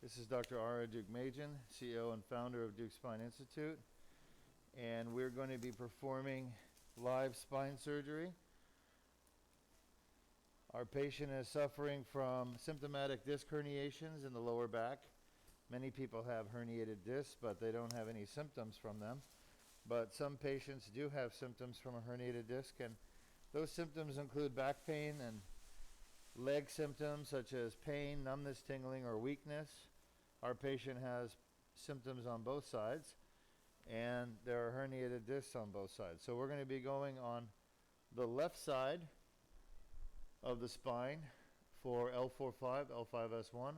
This is Dr. Ara Duke-Majan, CEO and founder of Duke Spine Institute, and we're going to be performing live spine surgery. Our patient is suffering from symptomatic disc herniations in the lower back. Many people have herniated discs, but they don't have any symptoms from them. But some patients do have symptoms from a herniated disc, and those symptoms include back pain and leg symptoms such as pain, numbness, tingling, or weakness. Our patient has symptoms on both sides, and there are herniated discs on both sides. So we're going to be going on the left side of the spine for L4-5, L5-S1,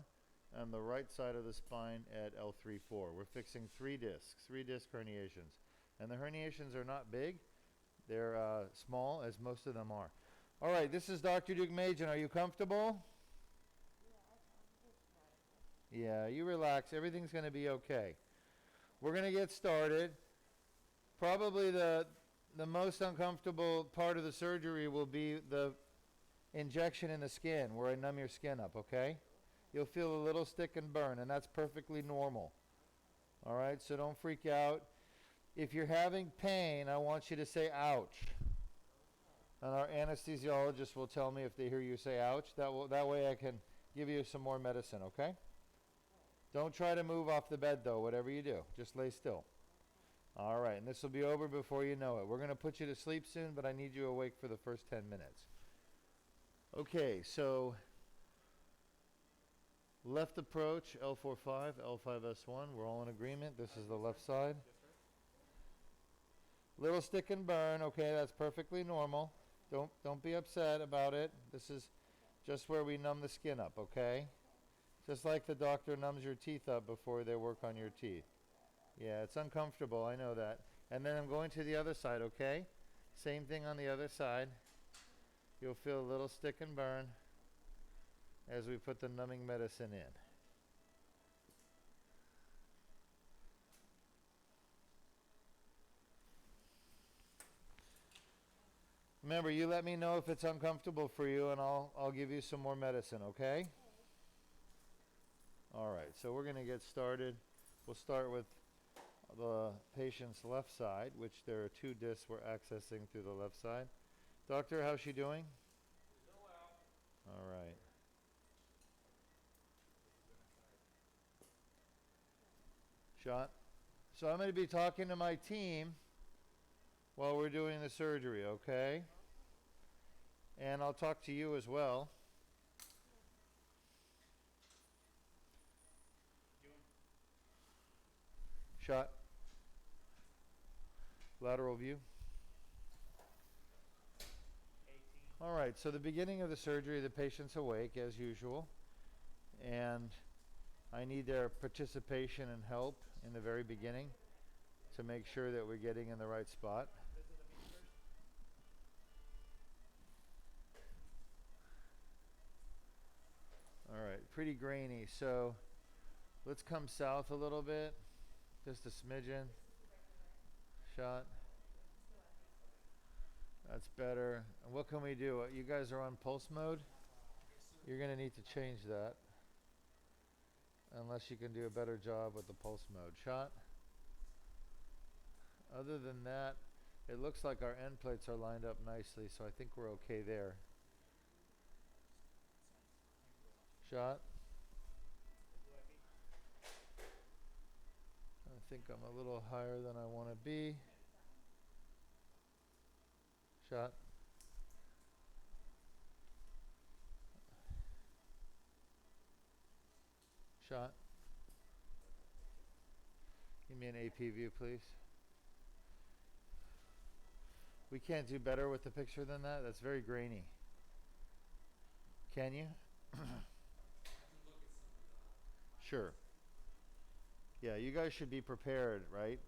and the right side of the spine at L3-4. We're fixing three disc herniations. And the herniations are not big. They're small, as most of them are. All right, this is Dr. Duke-Majan. Are you comfortable? Yeah, you relax. Everything's going to be okay. We're going to get started. Probably the most uncomfortable part of the surgery will be the injection in the skin, where I numb your skin up, okay? You'll feel a little stick and burn, and that's perfectly normal. All right, so don't freak out. If you're having pain, I want you to say ouch. And our anesthesiologist will tell me if they hear you say ouch. That way I can give you some more medicine, okay? Don't try to move off the bed, though, whatever you do. Just lay still. All right, and this will be over before you know it. We're going to put you to sleep soon, but I need you awake for the first 10 minutes. Okay, so left approach, L4-5, L5-S1. We're all in agreement. This is the left side. Little stick and burn. Okay, that's perfectly normal. Don't be upset about it. This is just where we numb the skin up, okay? Just like the doctor numbs your teeth up before they work on your teeth. Yeah, it's uncomfortable, I know that. And then I'm going to the other side, okay? Same thing on the other side. You'll feel a little stick and burn as we put the numbing medicine in. Remember, you let me know if it's uncomfortable for you, and I'll give you some more medicine, okay? All right, so we're going to get started. We'll start with the patient's left side, which there are two discs we're accessing through the left side. Doctor, how's she doing? Still well. All right. Shot. So I'm going to be talking to my team while we're doing the surgery, okay? And I'll talk to you as well. Shot. Lateral view. 18. All right, so the beginning of the surgery, the patient's awake as usual, and I need their participation and help in the very beginning to make sure that we're getting in the right spot. All right, pretty grainy, so let's come south a little bit, just a smidgen. Shot. That's better. And what can we do? You guys are on pulse mode? You're going to need to change that, unless you can do a better job with the pulse mode. Shot. Other than that, it looks like our end plates are lined up nicely, so I think we're okay there. Shot. I think I'm a little higher than I want to be. Shot. Shot. Give me an AP view, please. We can't do better with the picture than that. That's very grainy. Can you? Sure. Yeah, you guys should be prepared, right?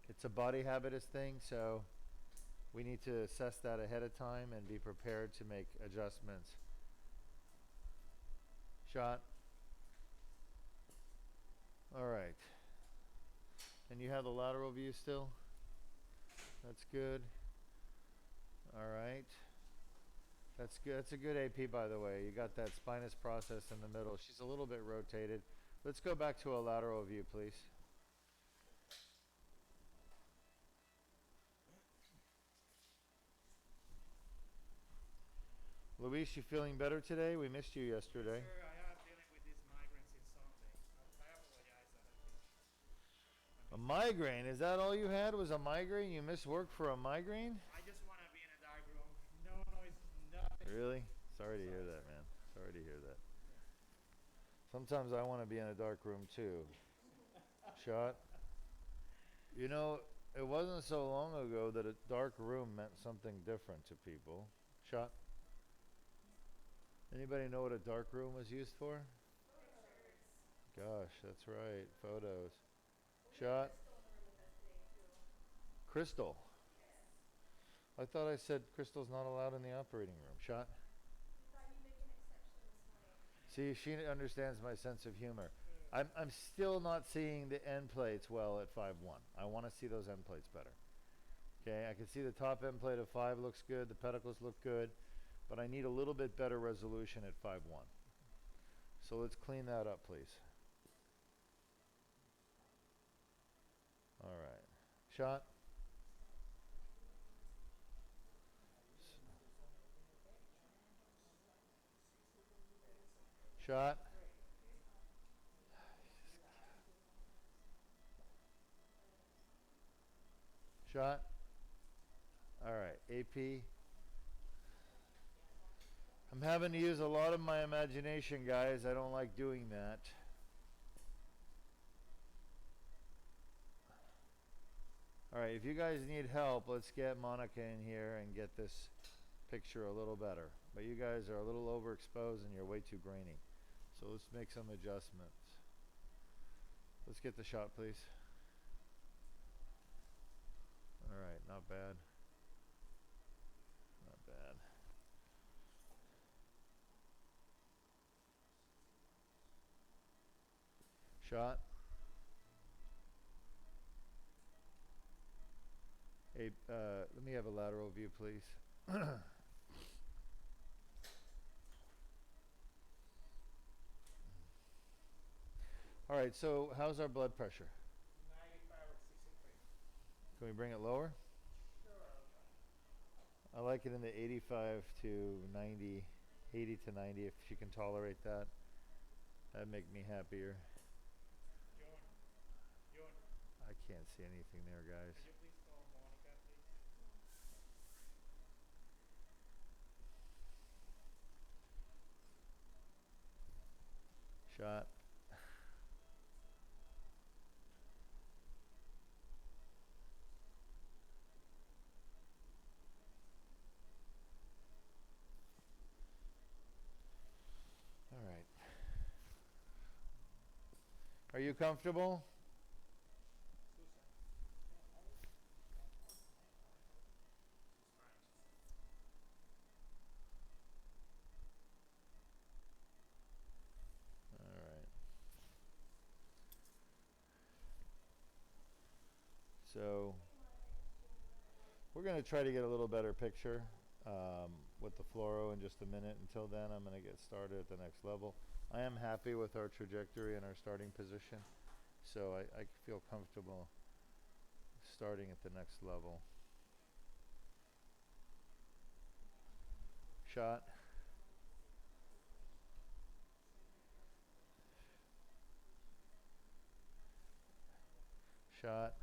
It's a body habitus thing, so we need to assess that ahead of time and be prepared to make adjustments. Shot. All right. And you have the lateral view still? That's good. All right. That's good. That's a good AP, by the way. You got that spinous process in the middle. She's a little bit rotated. Let's go back to a lateral view, please. Luis, you feeling better today? We missed you yesterday. Sir, I am dealing with this migraine since Sunday. I apologize that A migraine? Is that all you had was a migraine? You missed work for a migraine? I just want to be in a dark room. No, it's nothing. Really? Sorry to hear that, man. Sorry to hear that. Sometimes I want to be in a dark room too. Shot. You know, it wasn't so long ago that a dark room meant something different to people. Shot. Anybody know what a dark room was used for? Gosh, that's right. Photos. Shot. Crystal. I thought I said crystal's not allowed in the operating room. Shot. See, she understands my sense of humor. I'm still not seeing the end plates well at 5-1. I want to see those end plates better. Okay, I can see the top end plate of 5 looks good. The pedicles look good. But I need a little bit better resolution at 5-1. So let's clean that up, please. All right. Shot. Shot. Shot. All right. AP. I'm having to use a lot of my imagination, guys. I don't like doing that. All right, if you guys need help, let's get Monica in here and get this picture a little better. But you guys are a little overexposed and you're way too grainy. So let's make some adjustments. Let's get the shot, please. All right, not bad. Not bad. Shot. Hey, let me have a lateral view, please. All right, so how's our blood pressure? 95 or 63. Can we bring it lower? Sure, I'll try. I like it in the 85 to 90, 80 to 90 if she can tolerate that. That'd make me happier. John, I can't see anything there, guys. could you please call Monica, please? Shot. All right. Are you comfortable? Susan. All right. So we're going to try to get a little better picture with the fluoro in just a minute. Until then, I'm going to get started at the next level. I am happy with our trajectory and our starting position, so I feel comfortable starting at the next level. Shot. Shot.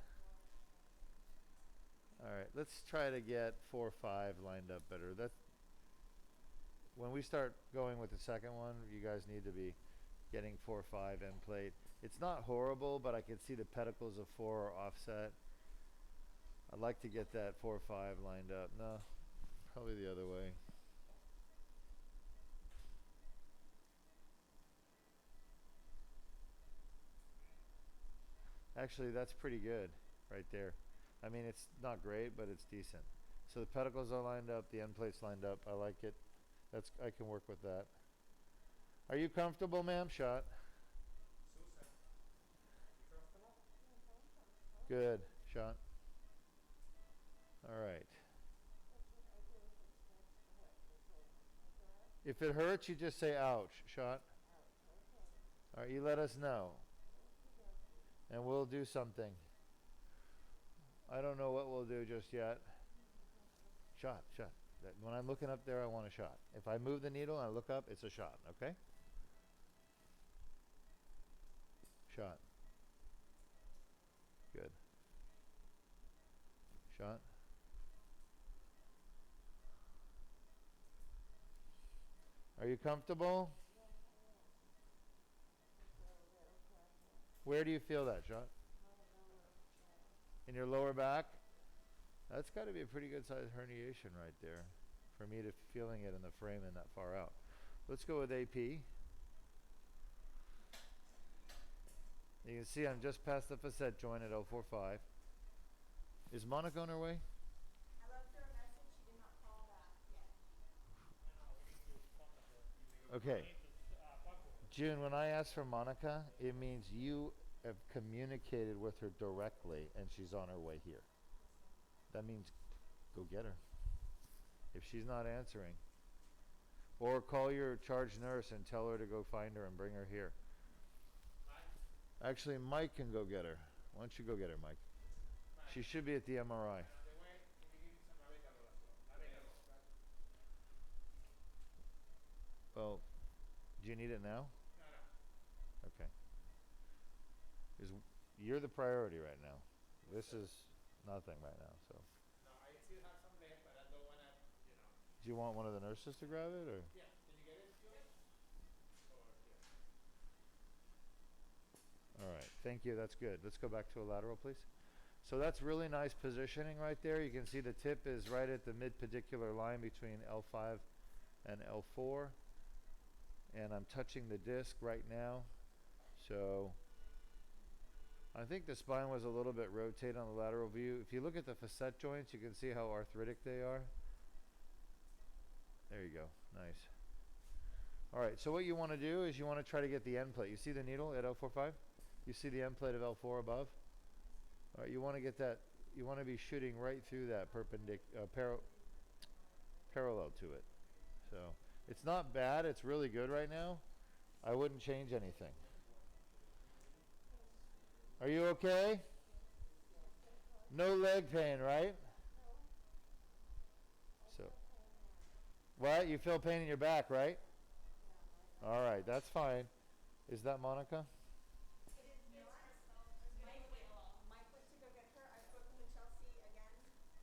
All right, let's try to get 4-5 lined up better. That's when we start going with the second one, you guys need to be getting 4-5 end plate. It's not horrible, but I can see the pedicles of 4 are offset. I'd like to get that 4-5 lined up. No, probably the other way. Actually, that's pretty good right there. I mean, it's not great, but it's decent. So the pedicles are lined up, the end plate's lined up. I like it. I can work with that. Are you comfortable, ma'am? Shot. Susan, you comfortable? Good. Shot. All right. If it hurts, you just say ouch. Shot. All right, you let us know, and we'll do something. I don't know what we'll do just yet. Shot, shot. When I'm looking up there, I want a shot. If I move the needle and I look up, it's a shot, okay? Shot. Good. Shot. Are you comfortable? Where do you feel that, Shot? In your lower back? That's got to be a pretty good sized herniation right there for me to feeling it in the frame and that far out. Let's go with AP. You can see I'm just past the facet joint at 045. Is Monica on her way? I left her a message. She did not call back yet. We need to contact her. Okay. We need to talk to her. June, when I ask for Monica, it means you have communicated with her directly and she's on her way here. That means go get her. If she's not answering. Or call your charge nurse and tell her to go find her and bring her here. Actually, Mike can go get her. Why don't you go get her, Mike? She should be at the MRI. Well, do you need it now? Okay. You're the priority right now. This is nothing right now, so. No, I still have some left, but I don't want to, Do you want one of the nurses to grab it, or? Yeah, can you get it, Joey? Or, All right, thank you, that's good. Let's go back to a lateral, please. So that's really nice positioning right there. You can see the tip is right at the mid-pedicular line between L5 and L4. And I'm touching the disc right now. So I think the spine was a little bit rotated on the lateral view. If you look at the facet joints, you can see how arthritic they are. There you go, nice. All right, so what you want to do is you want to try to get the end plate. You see the needle at L45? You see the end plate of L4 above? All right, you want to get that, you want to be shooting right through that parallel to it. So it's not bad, it's really good right now. I wouldn't change anything. Are you okay? No leg pain, right? So, what? You feel pain in your back, right? All right, that's fine. Is that Monica? It is not. Mike went to go get her. I've spoken with Chelsea again.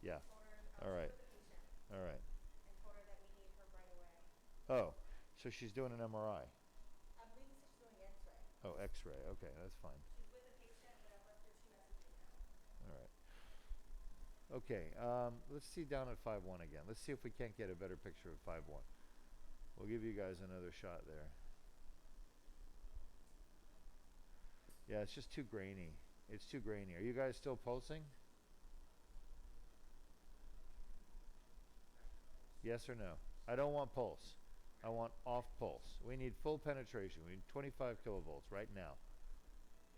Yeah. Told her All right. with the patient All right. and told her that we need her right away. Oh, so she's doing an MRI. I believe she's doing X-ray. Oh, X-ray. Okay, that's fine. She's with the patient, but I've left her 2 messages now. All right. Okay, let's see down at 5-1 again. Let's see if we can't get a better picture of 5-1. We'll give you guys another shot there. Yeah, it's just too grainy. It's too grainy. Are you guys still pulsing? Yes or no? I don't want pulse. I want off pulse. We need full penetration. We need 25 kilovolts right now.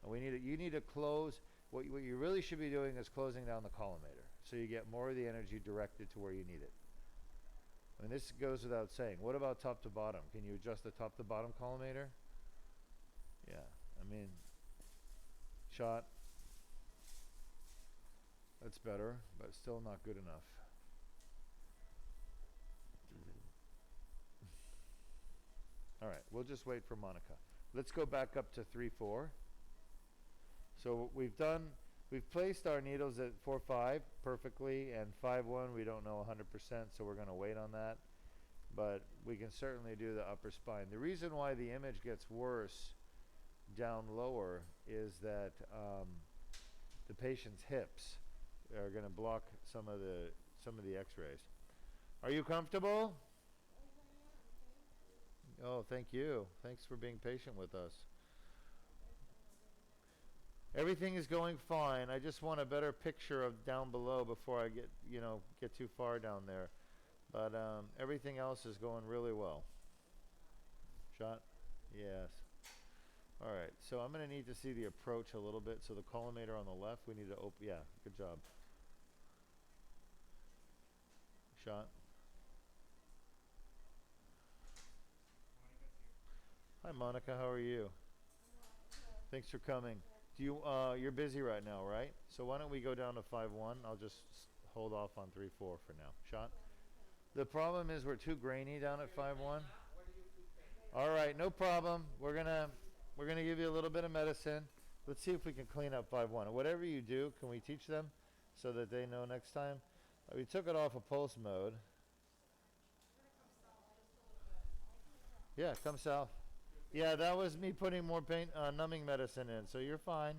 And we need you need to close. What you really should be doing is closing down the collimator so you get more of the energy directed to where you need it. I mean, this goes without saying. What about top to bottom? Can you adjust the top to bottom collimator? Yeah, I mean, shot. That's better, but still not good enough. All right, we'll just wait for Monica. Let's go back up to 3-4. So we've placed our needles at 4-5 perfectly, and 5-1 we don't know 100%, so we're going to wait on that. But we can certainly do the upper spine. The reason why the image gets worse down lower is that the patient's hips are going to block some of the X-rays. Are you comfortable? Oh, thank you. Thanks for being patient with us. Everything is going fine. I just want a better picture of down below before I get too far down there. But everything else is going really well. Shot? Yes. All right. So I'm going to need to see the approach a little bit. So the collimator on the left, we need to open. Yeah, good job. Shot. Hi, Monica. How are you? Thanks for coming. Do you you're busy right now, right? So why don't we go down to 5-1? I'll just hold off on 3-4 for now. Shot. The problem is we're too grainy down at 5-1. All right, no problem. We're gonna give you a little bit of medicine. Let's see if we can clean up 5-1. Whatever you do, can we teach them so that they know next time? We took it off of pulse mode. Yeah, come south. Yeah, that was me putting more pain, numbing medicine in, so you're fine.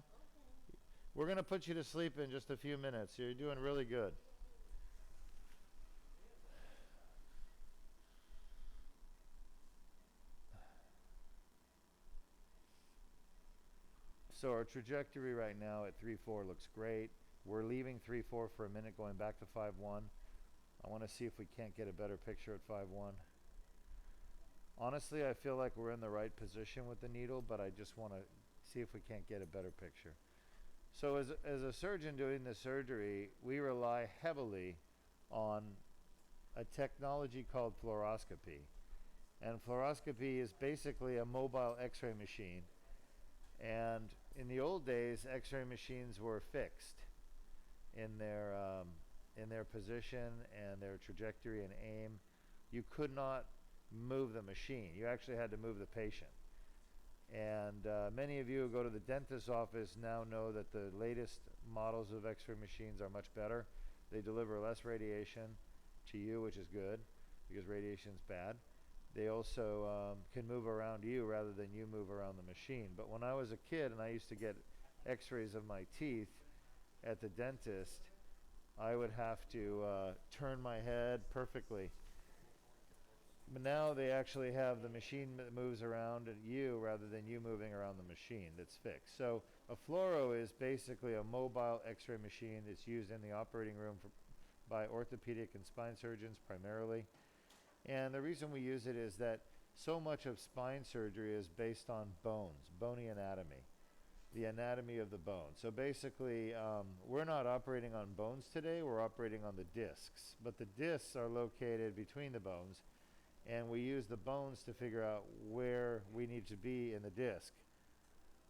We're going to put you to sleep in just a few minutes. You're doing really good. So our trajectory right now at 3-4 looks great. We're leaving 3-4 for a minute, going back to 5-1. I want to see if we can't get a better picture at 5-1. Honestly, I feel like we're in the right position with the needle, but I just want to see if we can't get a better picture. So as a surgeon doing this surgery, we rely heavily on a technology called fluoroscopy. And fluoroscopy is basically a mobile x-ray machine. And in the old days, x-ray machines were fixed in their position and their trajectory and aim. You could not move the machine. You actually had to move the patient. And many of you who go to the dentist's office now know that the latest models of x-ray machines are much better. They deliver less radiation to you, which is good because radiation is bad. They also can move around you rather than you move around the machine. But when I was a kid and I used to get x-rays of my teeth at the dentist, I would have to turn my head perfectly. But now they actually have the machine that moves around you rather than you moving around the machine that's fixed. So a fluoro is basically a mobile x-ray machine that's used in the operating room by orthopedic and spine surgeons primarily. And the reason we use it is that so much of spine surgery is based on bones, bony anatomy, the anatomy of the bone. So basically, we're not operating on bones today, we're operating on the discs. But the discs are located between the bones, and we use the bones to figure out where we need to be in the disc.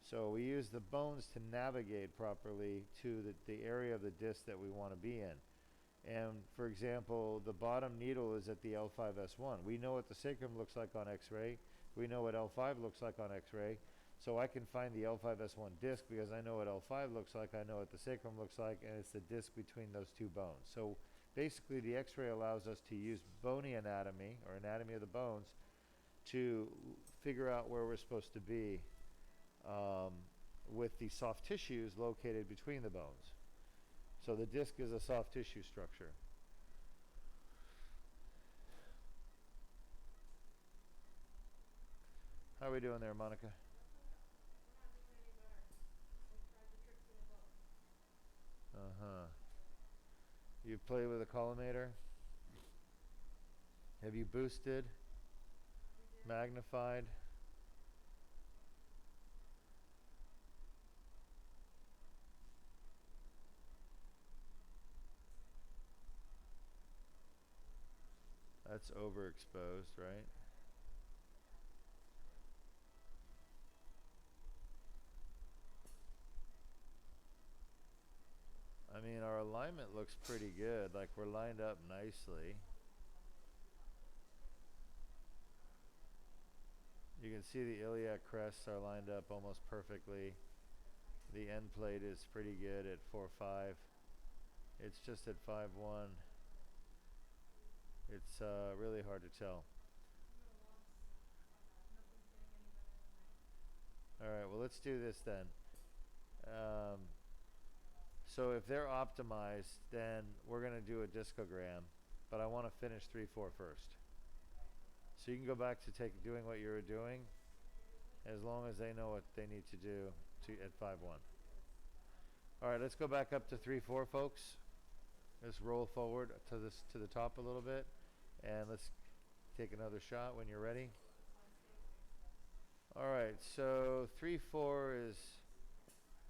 So we use the bones to navigate properly to the area of the disc that we want to be in. And for example, the bottom needle is at the L5S1. We know what the sacrum looks like on x-ray. We know what L5 looks like on x-ray. So I can find the L5S1 disc because I know what L5 looks like, I know what the sacrum looks like, and it's the disc between those two bones. So basically the x-ray allows us to use bony anatomy, or anatomy of the bones, to figure out where we're supposed to be with the soft tissues located between the bones. So the disc is a soft tissue structure. How are we doing there, Monica? Uh-huh. You've played with a collimator? Have you boosted? Magnified? That's overexposed, right? I mean, our alignment looks pretty good. Like, we're lined up nicely. You can see the iliac crests are lined up almost perfectly. The end plate is pretty good at 4-5. It's just at 5-1. It's really hard to tell. Alright, well, let's do this then. So if they're optimized, then we're going to do a discogram, but I want to finish 3-4 first. So you can go back to doing what you were doing as long as they know what they need to do at 5-1. Alright, let's go back up to 3-4, folks. Let's roll forward to the top a little bit, and let's take another shot when you're ready. Alright, so 3-4 is,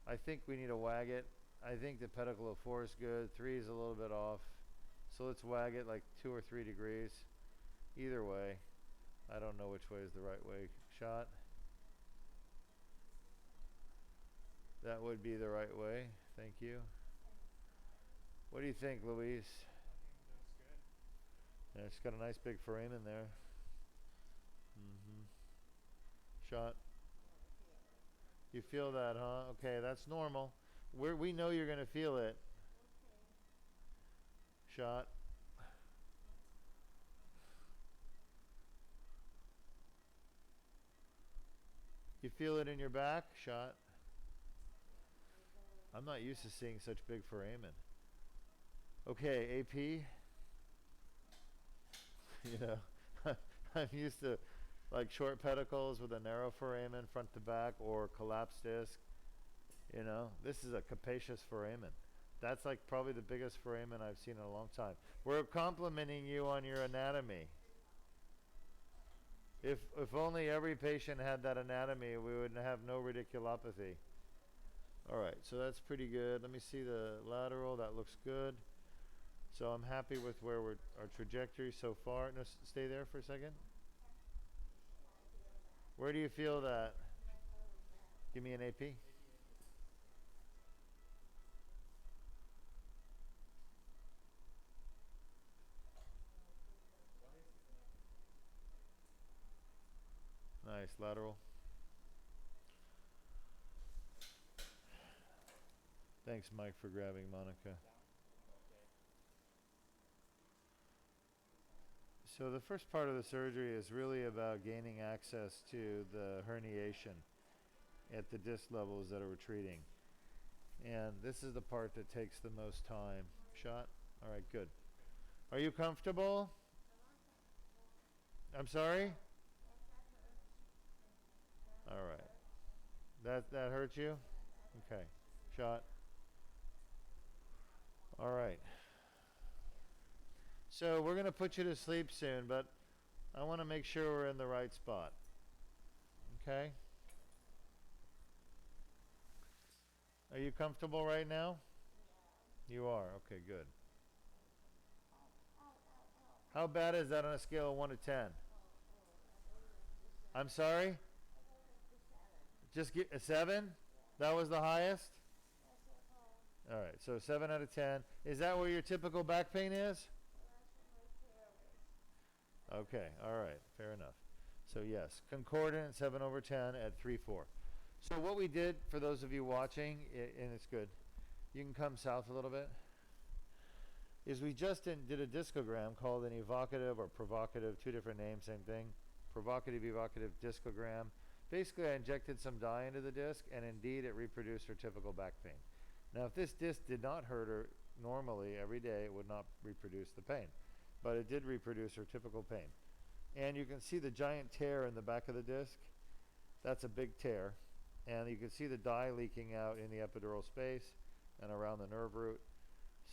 I think we need to wag it. I think the pedicle of 4 is good. 3 is a little bit off. So let's wag it like 2 or 3 degrees. Either way. I don't know which way is the right way. Shot. That would be the right way. Thank you. What do you think, Louise? I think it looks good. Yeah, it's got a nice big frame in there. Mm-hmm. Shot. You feel that, huh? Okay, that's normal. We know you're gonna feel it. Shot. You feel it in your back? Shot. I'm not used to seeing such big foramen. Okay, AP. You know, I'm used to like short pedicles with a narrow foramen front to back or collapsed disc. You know, this is a capacious foramen. That's like probably the biggest foramen I've seen in a long time. We're complimenting you on your anatomy. If only every patient had that anatomy, we would have no radiculopathy. All right, so that's pretty good. Let me see the lateral. That looks good. So I'm happy with where our trajectory so far. No, stay there for a second. Where do you feel that? Give me an AP. Nice, lateral. Thanks, Mike, for grabbing Monica. So the first part of the surgery is really about gaining access to the herniation at the disc levels that are retreating. And this is the part that takes the most time. Shot? All right, good. Are you comfortable? I'm sorry? All right. That hurt you? Okay. Shot. All right. So we're going to put you to sleep soon, but I want to make sure we're in the right spot. Okay? Are you comfortable right now? You are. Okay, good. How bad is that on a scale of 1 to 10? I'm sorry? Just get a 7? That was the highest? All right, so 7 out of 10. Is that where your typical back pain is? Okay, all right, fair enough. So yes, concordant 7 over 10 at 3-4. So what we did, for those of you watching, and it's good, you can come south a little bit, is we just did a discogram called an evocative or provocative, two different names, same thing, provocative, evocative discogram. Basically, I injected some dye into the disc, and indeed it reproduced her typical back pain. Now, if this disc did not hurt her normally every day, it would not reproduce the pain. But it did reproduce her typical pain. And you can see the giant tear in the back of the disc. That's a big tear. And you can see the dye leaking out in the epidural space and around the nerve root.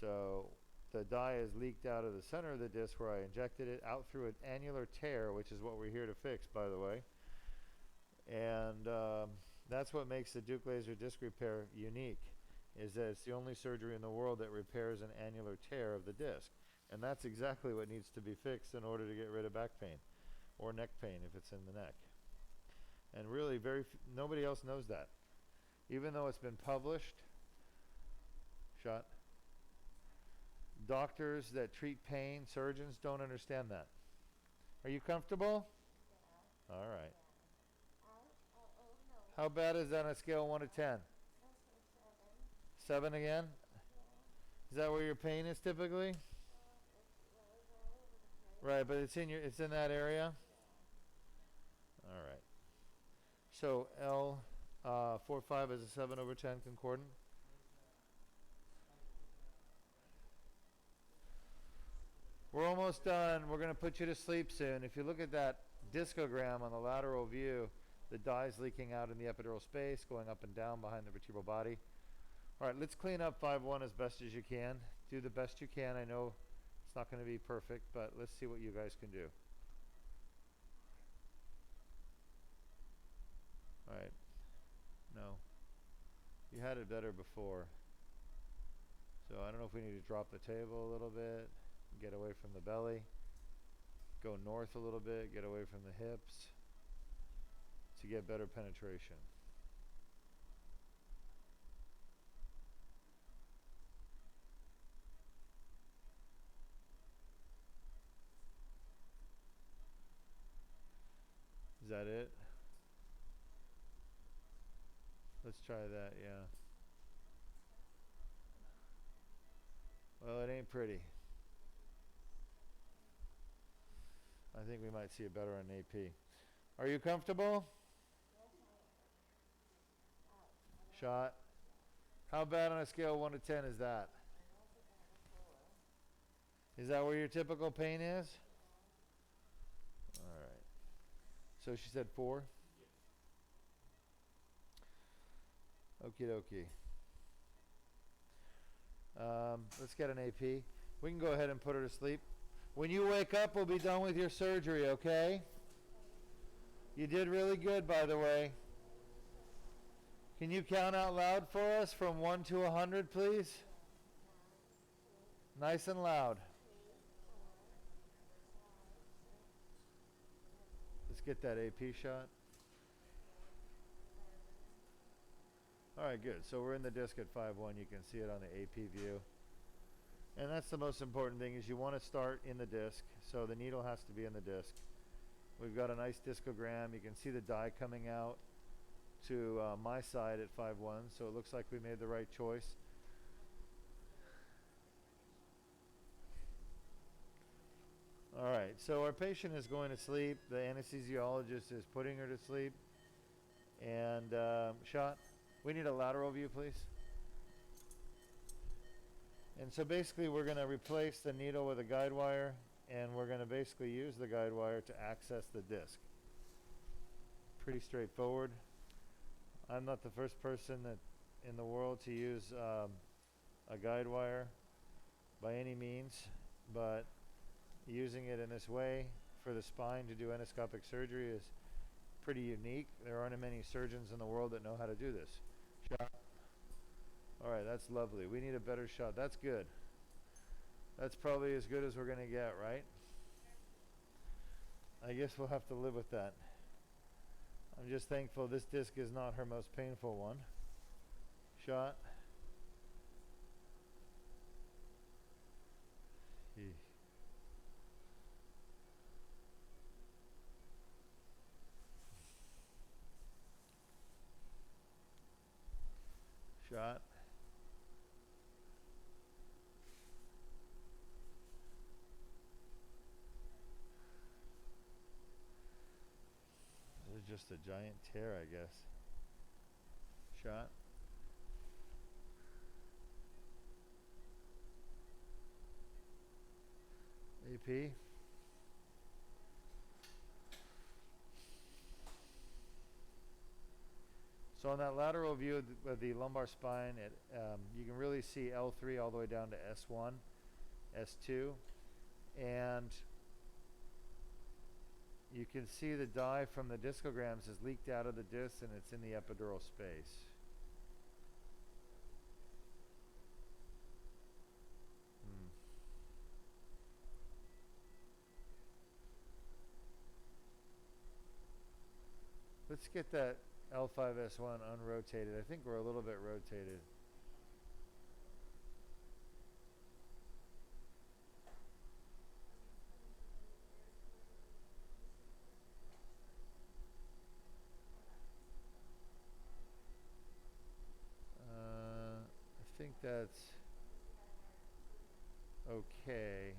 So the dye is leaked out of the center of the disc where I injected it, out through an annular tear, which is what we're here to fix, by the way. And that's what makes the Duke laser disc repair unique, is that it's the only surgery in the world that repairs an annular tear of the disc. And that's exactly what needs to be fixed in order to get rid of back pain or neck pain if it's in the neck. And really, nobody else knows that. Even though it's been published, shot. Doctors that treat pain, surgeons, don't understand that. Are you comfortable? Yeah. All right. Yeah. How bad is that on a scale of 1 to 10? 7 again? Yeah. Is that where your pain is typically? Right, but it's in that area? Yeah. All right. So L 4-5 is a 7 over 10 concordant. We're almost done. We're going to put you to sleep soon. If you look at that discogram on the lateral view, the dye is leaking out in the epidural space, going up and down behind the vertebral body. All right, let's clean up 5-1 as best as you can. Do the best you can. I know it's not going to be perfect, but let's see what you guys can do. All right. No. You had it better before. So I don't know if we need to drop the table a little bit, get away from the belly, go north a little bit, get away from the hips to get better penetration. Let's try that, yeah. Well, it ain't pretty. I think we might see it better on AP. Are you comfortable? Shot. How bad on a scale of 1 to 10 is that? Is that where your typical pain is? All right. So she said 4? Okie dokie. Let's get an AP. We can go ahead and put her to sleep. When you wake up, we'll be done with your surgery, okay? You did really good, by the way. Can you count out loud for us from 1 to 100, please? Nice and loud. Let's get that AP shot. All right, good. So we're in the disc at 5-1. You can see it on the AP view. And that's the most important thing is you want to start in the disc. So the needle has to be in the disc. We've got a nice discogram. You can see the dye coming out to my side at 5-1. So it looks like we made the right choice. All right, so our patient is going to sleep. The anesthesiologist is putting her to sleep. And shot. We need a lateral view, please. And so basically we're going to replace the needle with a guide wire, and we're going to basically use the guide wire to access the disc. Pretty straightforward. I'm not the first person that in the world to use a guide wire by any means, but using it in this way for the spine to do endoscopic surgery is pretty unique. There aren't many surgeons in the world that know how to do this. Shot. All right, that's lovely. We need a better shot. That's good. That's probably as good as we're going to get, right? I guess we'll have to live with that. I'm just thankful this disc is not her most painful one. Shot. Shot. This is just a giant tear, I guess. Shot. AP. So on that lateral view of the lumbar spine, you can really see L3 all the way down to S1, S2, and you can see the dye from the discograms is leaked out of the disc and it's in the epidural space. Let's get that L5S1 unrotated. I think we're a little bit rotated. I think that's okay.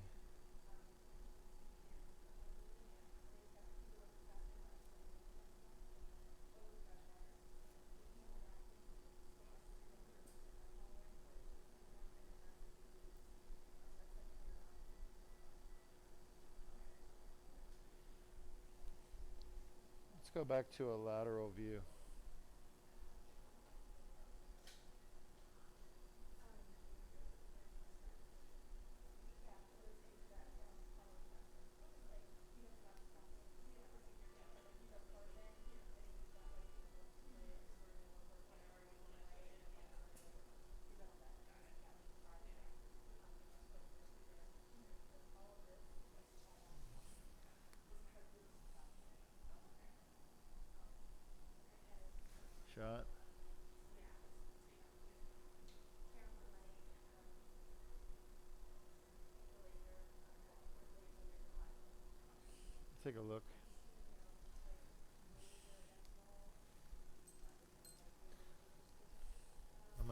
Let's go back to a lateral view.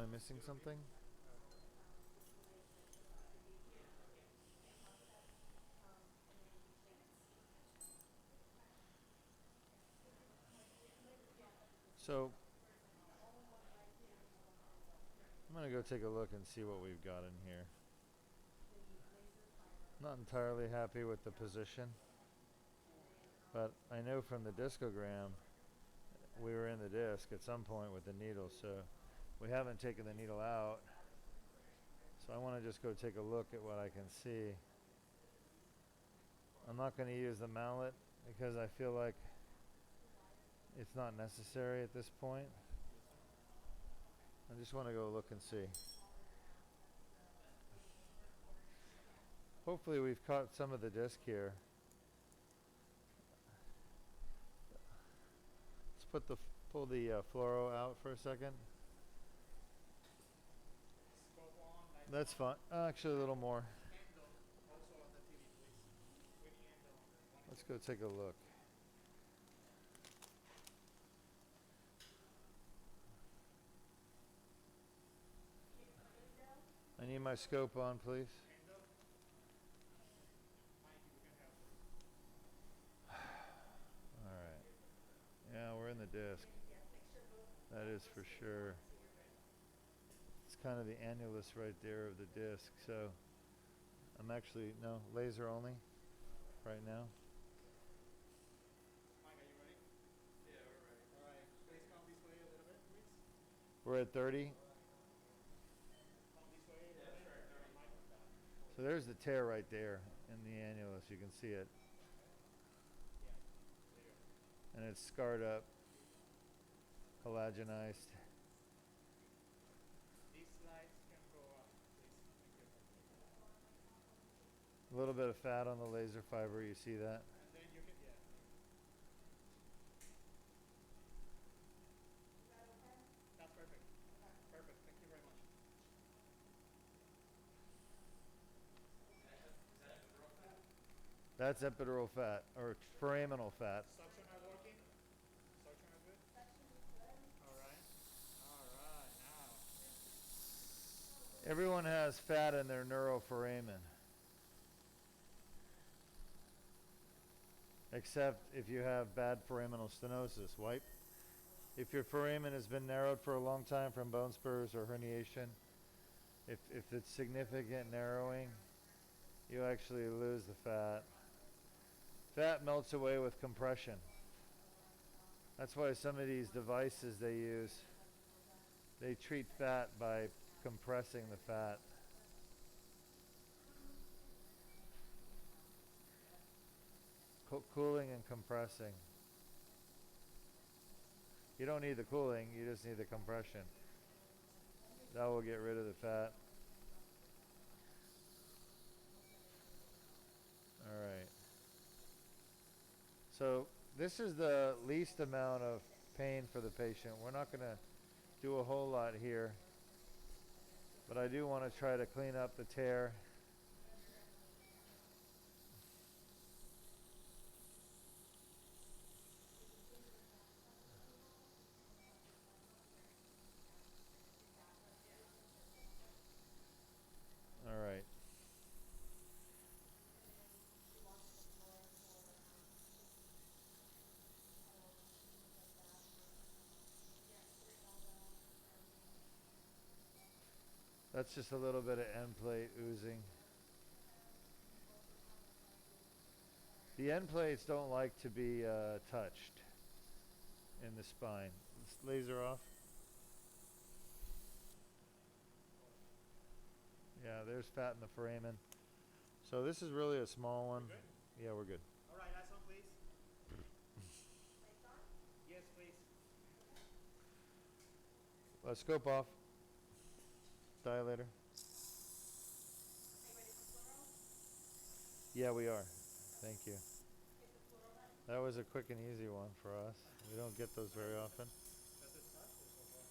I missing something? So I'm gonna go take a look and see what we've got in here. Not entirely happy with the position, but I know from the discogram we were in the disc at some point with the needle, so we haven't taken the needle out. So I want to just go take a look at what I can see. I'm not going to use the mallet because I feel like it's not necessary at this point. I just want to go look and see. Hopefully we've caught some of the disc here. Let's pull the fluoro out for a second. Scope on, like That's fine. Actually, a little more. handle also on the TV, please. With the handle on the monitor. Let's go take a look. I need my scope on, please. Handle. Mikey, we can help. All right. Yeah, we're in the disc. That is for sure. It's kind of the annulus right there of the disc. So I'm actually, no, laser only right now. Mike, are you ready? Yeah, we're ready. All right. Please come this way a little bit, please. We're at 30. Come this way a little bit. Mike. So there's the tear right there in the annulus. You can see it. Yeah. There. And it's scarred up, collagenized. These slides can go up, please. Thank you. A little bit of fat on the laser fiber. You see that? And then you can, yeah. That's perfect. Perfect. Thank you very much. That's epidural fat or foraminal fat. Suction are working? Suction are good? All right. All right. Now. Everyone has fat in their neuroforamen. Except if you have bad foraminal stenosis. Wipe. If your foramen has been narrowed for a long time from bone spurs or herniation, if it's significant narrowing, you actually lose the fat. Fat melts away with compression. That's why some of these devices they use, they treat fat by compressing the fat. Cooling and compressing. You don't need the cooling, you just need the compression. That will get rid of the fat. All right. So this is the least amount of pain for the patient. We're not going to do a whole lot here, but I do want to try to clean up the tear. All right. That's just a little bit of end plate oozing. The end plates don't like to be touched in the spine. Let's laser off. Yeah, there's fat in the foramen. So this is really a small one. Good? Yeah, we're good. All right. Lights on, please. Yes, please. Scope off. Dilator. Yeah, we are. Thank you. That was a quick and easy one for us. We don't get those very often. Does it touch or so far?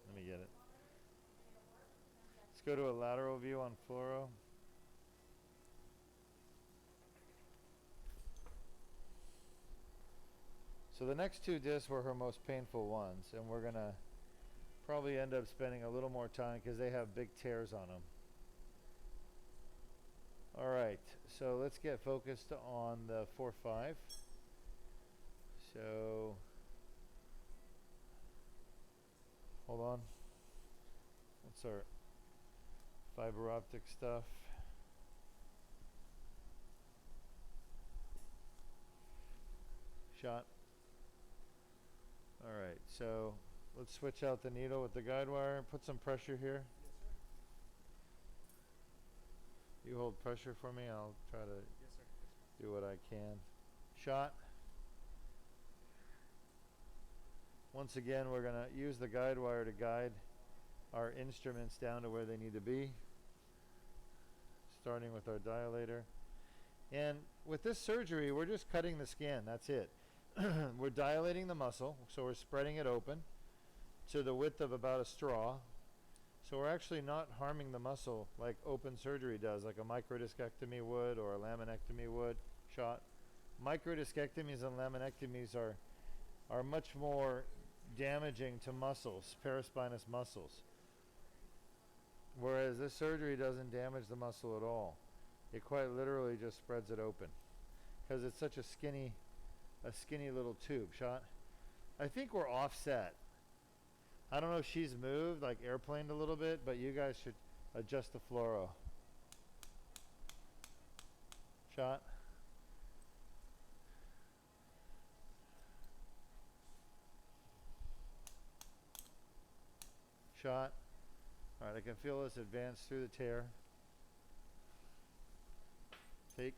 Let me get it. Let's go to a lateral view on fluoro. So the next two discs were her most painful ones, and we're gonna probably end up spending a little more time because they have big tears on them. All right, so let's get focused on the 4-5. So, hold on. What's our fiber optic stuff? Shot. All right, so let's switch out the needle with the guide wire and put some pressure here. Yes, sir. You hold pressure for me, I'll try to Yes, sir. Yes, sir. do what I can. Shot. Once again, we're going to use the guide wire to guide our instruments down to where they need to be, starting with our dilator. And with this surgery, we're just cutting the skin, that's it. We're dilating the muscle, so we're spreading it open to the width of about a straw. So we're actually not harming the muscle like open surgery does, like a microdiscectomy would or a laminectomy would. Shot. Microdiscectomies and laminectomies are much more damaging to muscles, paraspinous muscles. Whereas this surgery doesn't damage the muscle at all. It quite literally just spreads it open because it's such a skinny little tube. Shot. I think we're offset. I don't know if she's moved, like airplaned a little bit, but you guys should adjust the fluoro. Shot. Shot. All right, I can feel this advance through the tear. Take.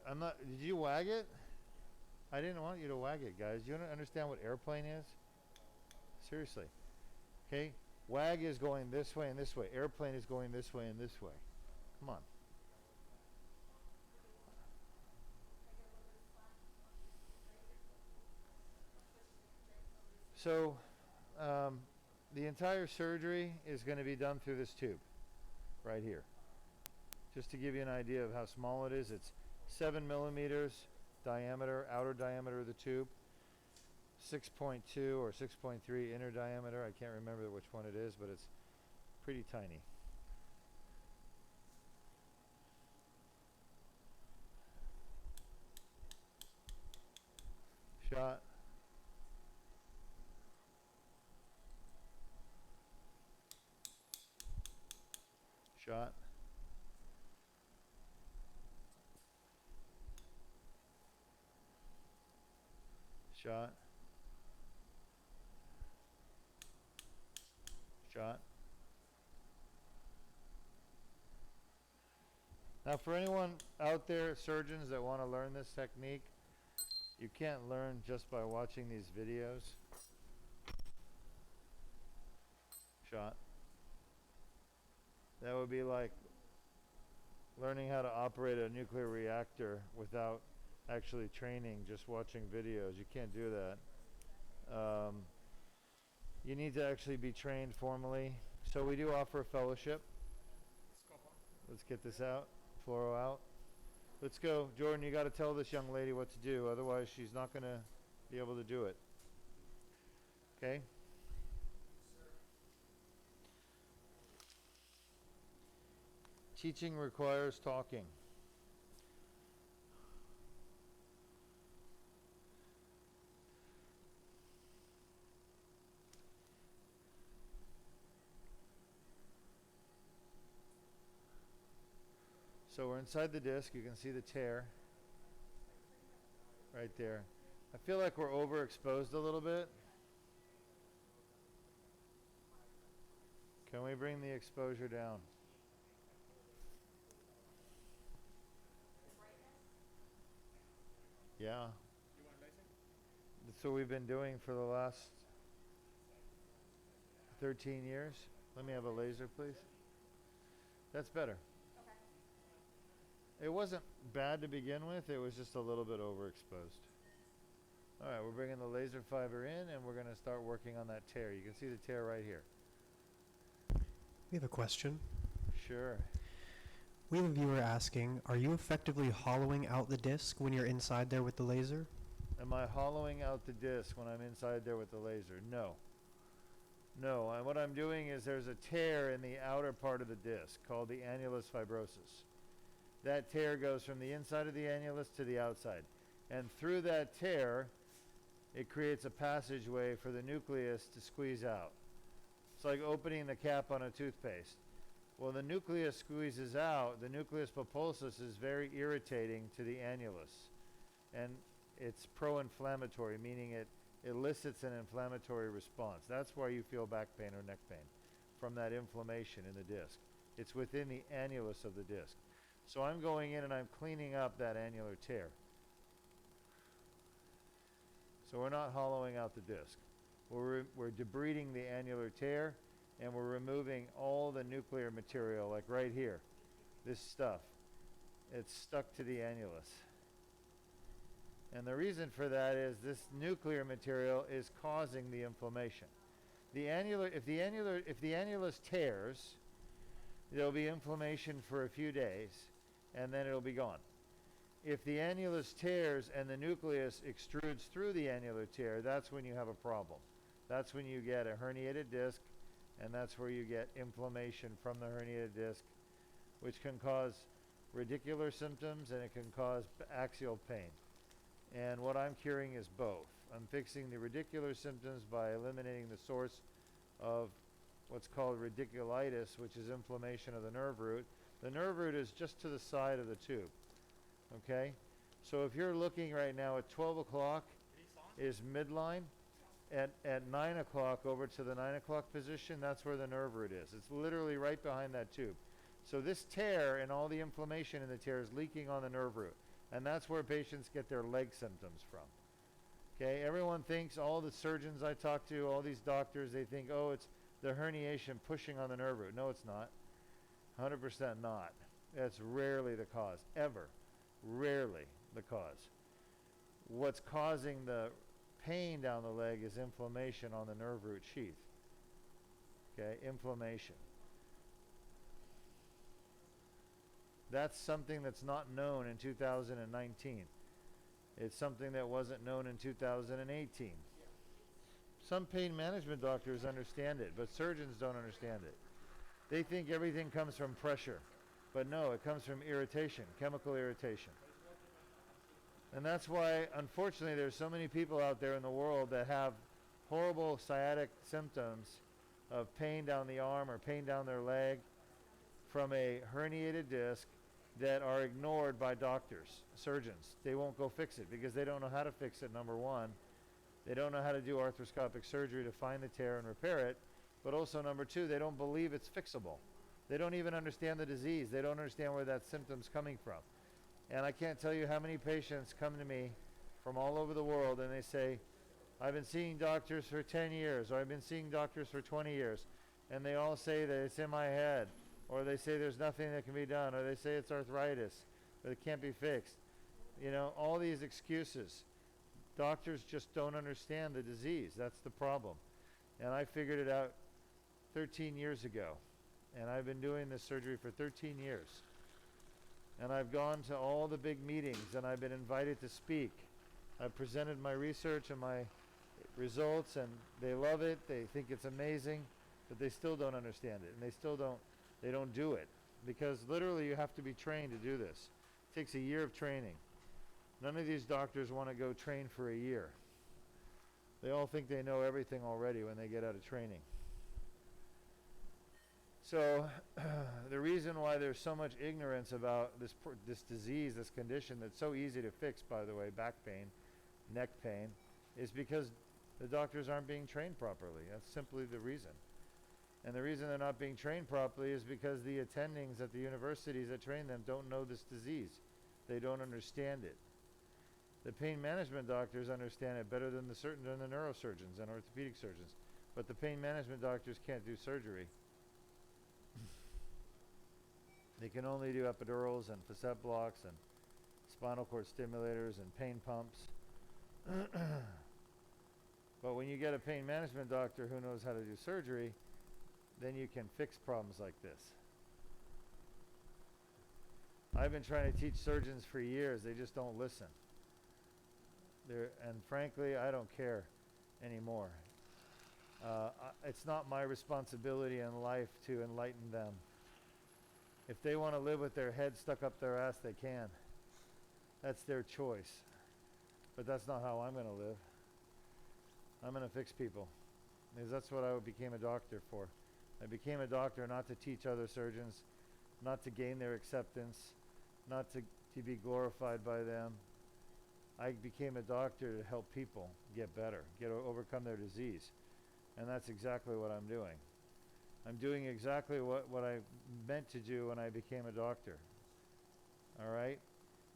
I'm not, did you wag it? I didn't want you to wag it, guys. You don't understand what airplane is? Seriously. Okay? Wag is going this way and this way. Airplane is going this way and this way. Come on. So, the entire surgery is going to be done through this tube right here. Just to give you an idea of how small it is, it's 7 millimeters diameter, outer diameter of the tube, 6.2 or 6.3 inner diameter. I can't remember which one it is, but it's pretty tiny. Shot. Shot. Shot. Shot. Now for anyone out there, surgeons that want to learn this technique, you can't learn just by watching these videos. Shot. That would be like learning how to operate a nuclear reactor without actually training, just watching videos. You can't do that. You need to actually be trained formally. So we do offer a fellowship. Let's get this out, fluoro out. Let's go. Jordan, you got to tell this young lady what to do, otherwise she's not going to be able to do it. Okay? Teaching requires talking. So we're inside the disc. You can see the tear right there. I feel like we're overexposed a little bit. Can we bring the exposure down? Yeah. You want laser? That's what we've been doing for the last 13 years. Let me have a laser, please. That's better. It wasn't bad to begin with, it was just a little bit overexposed. Alright, we're bringing the laser fiber in and we're going to start working on that tear. You can see the tear right here. We have a question. Sure. We have a viewer asking, are you effectively hollowing out the disc when you're inside there with the laser? Am I hollowing out the disc when I'm inside there with the laser? No. No, what I'm doing is there's a tear in the outer part of the disc called the annulus fibrosus. That tear goes from the inside of the annulus to the outside. And through that tear, it creates a passageway for the nucleus to squeeze out. It's like opening the cap on a toothpaste. Well, the nucleus squeezes out. The nucleus pulposus is very irritating to the annulus. And it's pro-inflammatory, meaning it elicits an inflammatory response. That's why you feel back pain or neck pain, from that inflammation in the disc. It's within the annulus of the disc. So I'm going in and I'm cleaning up that annular tear. So we're not hollowing out the disc. We're debriding the annular tear, and we're removing all the nuclear material, like right here, this stuff. It's stuck to the annulus. And the reason for that is this nuclear material is causing the inflammation. If the annulus tears, there'll be inflammation for a few days, and then it'll be gone. If the annulus tears and the nucleus extrudes through the annular tear, that's when you have a problem. That's when you get a herniated disc, and that's where you get inflammation from the herniated disc, which can cause radicular symptoms and it can cause axial pain. And what I'm curing is both. I'm fixing the radicular symptoms by eliminating the source of what's called radiculitis, which is inflammation of the nerve root. The nerve root is just to the side of the tube. Okay? So if you're looking right now at 12 o'clock is midline. At 9 o'clock over to the 9 o'clock position, that's where the nerve root is. It's literally right behind that tube. So this tear and all the inflammation in the tear is leaking on the nerve root. And that's where patients get their leg symptoms from. Okay, everyone thinks, all the surgeons I talk to, all these doctors, they think, oh, it's the herniation pushing on the nerve root. No, it's not. 100% not. That's rarely the cause, ever. Rarely the cause. What's causing the pain down the leg is inflammation on the nerve root sheath. Okay, inflammation. That's something that's not known in 2019. It's something that wasn't known in 2018. Some pain management doctors understand it, but surgeons don't understand it. They think everything comes from pressure, but no, it comes from irritation, chemical irritation. And that's why, unfortunately, there's so many people out there in the world that have horrible sciatic symptoms of pain down the arm or pain down their leg from a herniated disc that are ignored by doctors, surgeons. They won't go fix it because they don't know how to fix it, number one. They don't know how to do arthroscopic surgery to find the tear and repair it. But also, number two, they don't believe it's fixable. They don't even understand the disease. They don't understand where that symptom's coming from. And I can't tell you how many patients come to me from all over the world and they say, I've been seeing doctors for 10 years, or I've been seeing doctors for 20 years. And they all say that it's in my head, or they say there's nothing that can be done, or they say it's arthritis, or it can't be fixed. You know, all these excuses. Doctors just don't understand the disease. That's the problem. And I figured it out 13 years ago. And I've been doing this surgery for 13 years. And I've gone to all the big meetings, and I've been invited to speak. I've presented my research and my results, and they love it. They think it's amazing, but they still don't understand it. And they don't do it. Because literally you have to be trained to do this. It takes a year of training. None of these doctors want to go train for a year. They all think they know everything already when they get out of training. So the reason why there's so much ignorance about this disease, this condition that's so easy to fix, by the way, back pain, neck pain, is because the doctors aren't being trained properly. That's simply the reason. And the reason they're not being trained properly is because the attendings at the universities that train them don't know this disease. They don't understand it. The pain management doctors understand it better than the neurosurgeons and orthopedic surgeons. But the pain management doctors can't do surgery. They can only do epidurals and facet blocks and spinal cord stimulators and pain pumps. But when you get a pain management doctor who knows how to do surgery, then you can fix problems like this. I've been trying to teach surgeons for years. They just don't listen. And frankly, I don't care anymore. It's not my responsibility in life to enlighten them. If they want to live with their head stuck up their ass, they can. That's their choice. But that's not how I'm going to live. I'm going to fix people. Because that's what I became a doctor for. I became a doctor not to teach other surgeons, not to gain their acceptance, not to be glorified by them. I became a doctor to help people get better, overcome their disease. And that's exactly what I'm doing. I'm doing exactly what I meant to do when I became a doctor. All right?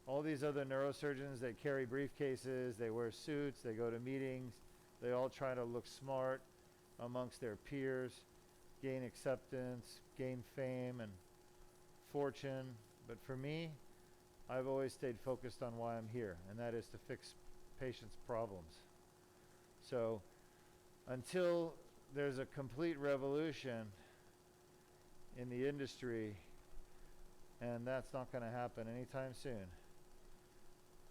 All these other neurosurgeons, they carry briefcases, they wear suits, they go to meetings, they all try to look smart amongst their peers, gain acceptance, gain fame and fortune. But for me, I've always stayed focused on why I'm here, and that is to fix patients' problems. So until there's a complete revolution in the industry, and that's not going to happen anytime soon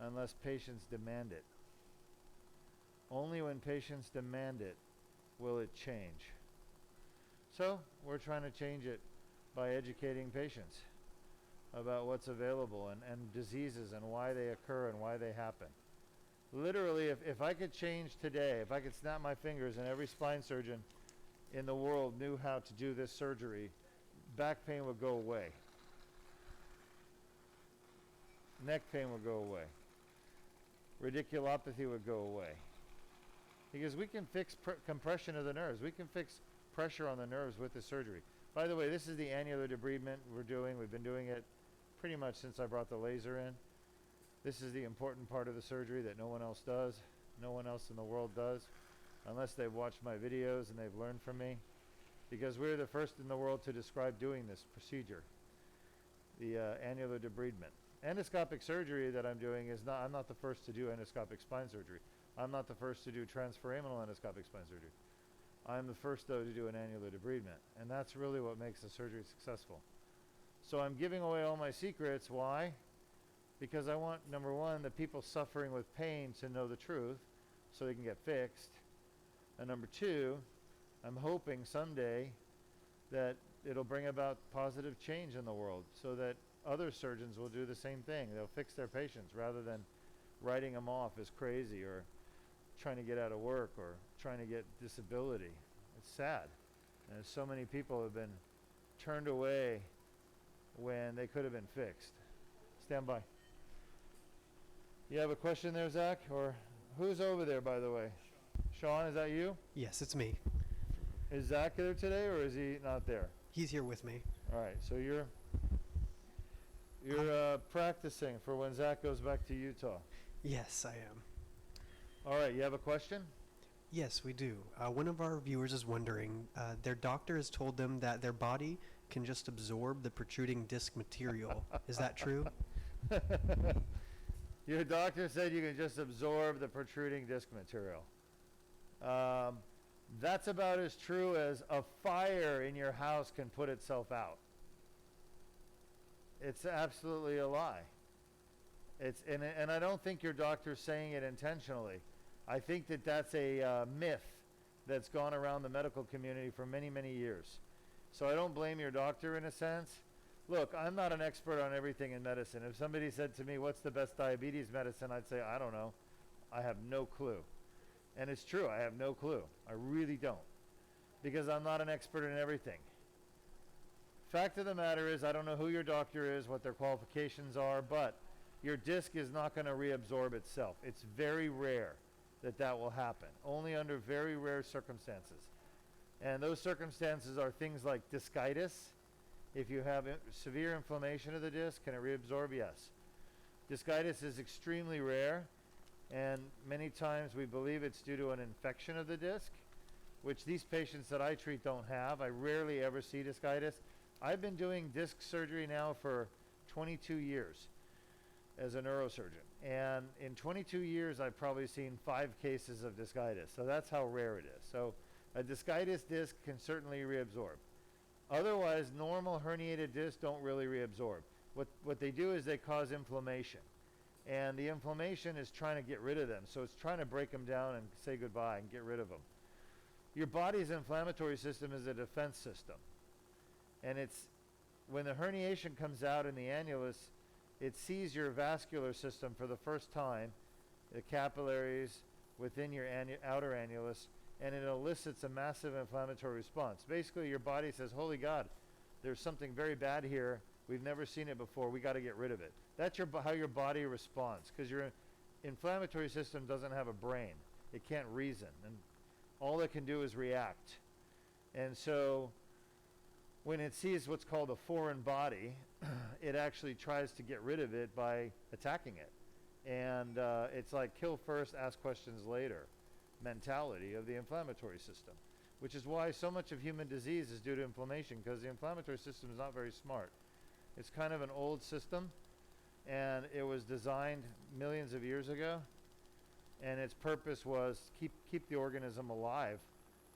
unless patients demand it. Only when patients demand it will it change. So we're trying to change it by educating patients about what's available and diseases and why they occur and why they happen. Literally, if I could change today, if I could snap my fingers and every spine surgeon in the world knew how to do this surgery, back pain would go away. Neck pain would go away. Radiculopathy would go away. Because we can fix compression of the nerves. We can fix pressure on the nerves with the surgery. By the way, this is the annular debridement we're doing. We've been doing it pretty much since I brought the laser in. This is the important part of the surgery that no one else does. No one else in the world does, unless they've watched my videos and they've learned from me. Because we're the first in the world to describe doing this procedure, the annular debridement. Endoscopic surgery that I'm doing is not, I'm not the first to do endoscopic spine surgery. I'm not the first to do transforaminal endoscopic spine surgery. I'm the first, though, to do an annular debridement. And that's really what makes the surgery successful. So I'm giving away all my secrets. Why? Because I want, number one, the people suffering with pain to know the truth so they can get fixed. And number two, I'm hoping someday that it'll bring about positive change in the world so that other surgeons will do the same thing. They'll fix their patients rather than writing them off as crazy or trying to get out of work or trying to get disability. It's sad. And so many people have been turned away when they could have been fixed. Stand by. You have a question there, Zach? Or who's over there, by the way? Sean, is that you? Yes, it's me. Is Zach there today, or is he not there? He's here with me. All right, so you're practicing for when Zach goes back to Utah. Yes, I am. All right, you have a question? Yes, we do. One of our viewers is wondering, their doctor has told them that their body can just absorb the protruding disc material. Is that true? Your doctor said you can just absorb the protruding disc material. That's about as true as a fire in your house can put itself out. It's absolutely a lie. And I don't think your doctor's saying it intentionally. I think that that's a myth that's gone around the medical community for many, many years. So I don't blame your doctor in a sense. Look, I'm not an expert on everything in medicine. If somebody said to me, what's the best diabetes medicine? I'd say, I don't know. I have no clue. And it's true, I have no clue. I really don't. Because I'm not an expert in everything. Fact of the matter is, I don't know who your doctor is, what their qualifications are, but your disc is not going to reabsorb itself. It's very rare that that will happen, only under very rare circumstances. And those circumstances are things like discitis. If you have severe inflammation of the disc, can it reabsorb? Yes. Discitis is extremely rare, and many times we believe it's due to an infection of the disc, which these patients that I treat don't have. I rarely ever see discitis. I've been doing disc surgery now for 22 years as a neurosurgeon. And in 22 years, I've probably seen 5 cases of discitis. So that's how rare it is. So a discitis disc can certainly reabsorb. Otherwise, normal herniated discs don't really reabsorb. what they do is they cause inflammation. And the inflammation is trying to get rid of them. So it's trying to break them down and say goodbye and get rid of them. Your body's inflammatory system is a defense system. And when the herniation comes out in the annulus, it sees your vascular system for the first time, the capillaries within your outer annulus, and it elicits a massive inflammatory response. Basically, your body says, holy God, there's something very bad here. We've never seen it before. We got to get rid of it. That's how your body responds, because your inflammatory system doesn't have a brain. It can't reason, and all it can do is react. And so when it sees what's called a foreign body, it actually tries to get rid of it by attacking it. And it's like kill first, ask questions later mentality of the inflammatory system, which is why so much of human disease is due to inflammation, because the inflammatory system is not very smart. It's kind of an old system, and it was designed millions of years ago, and its purpose was keep the organism alive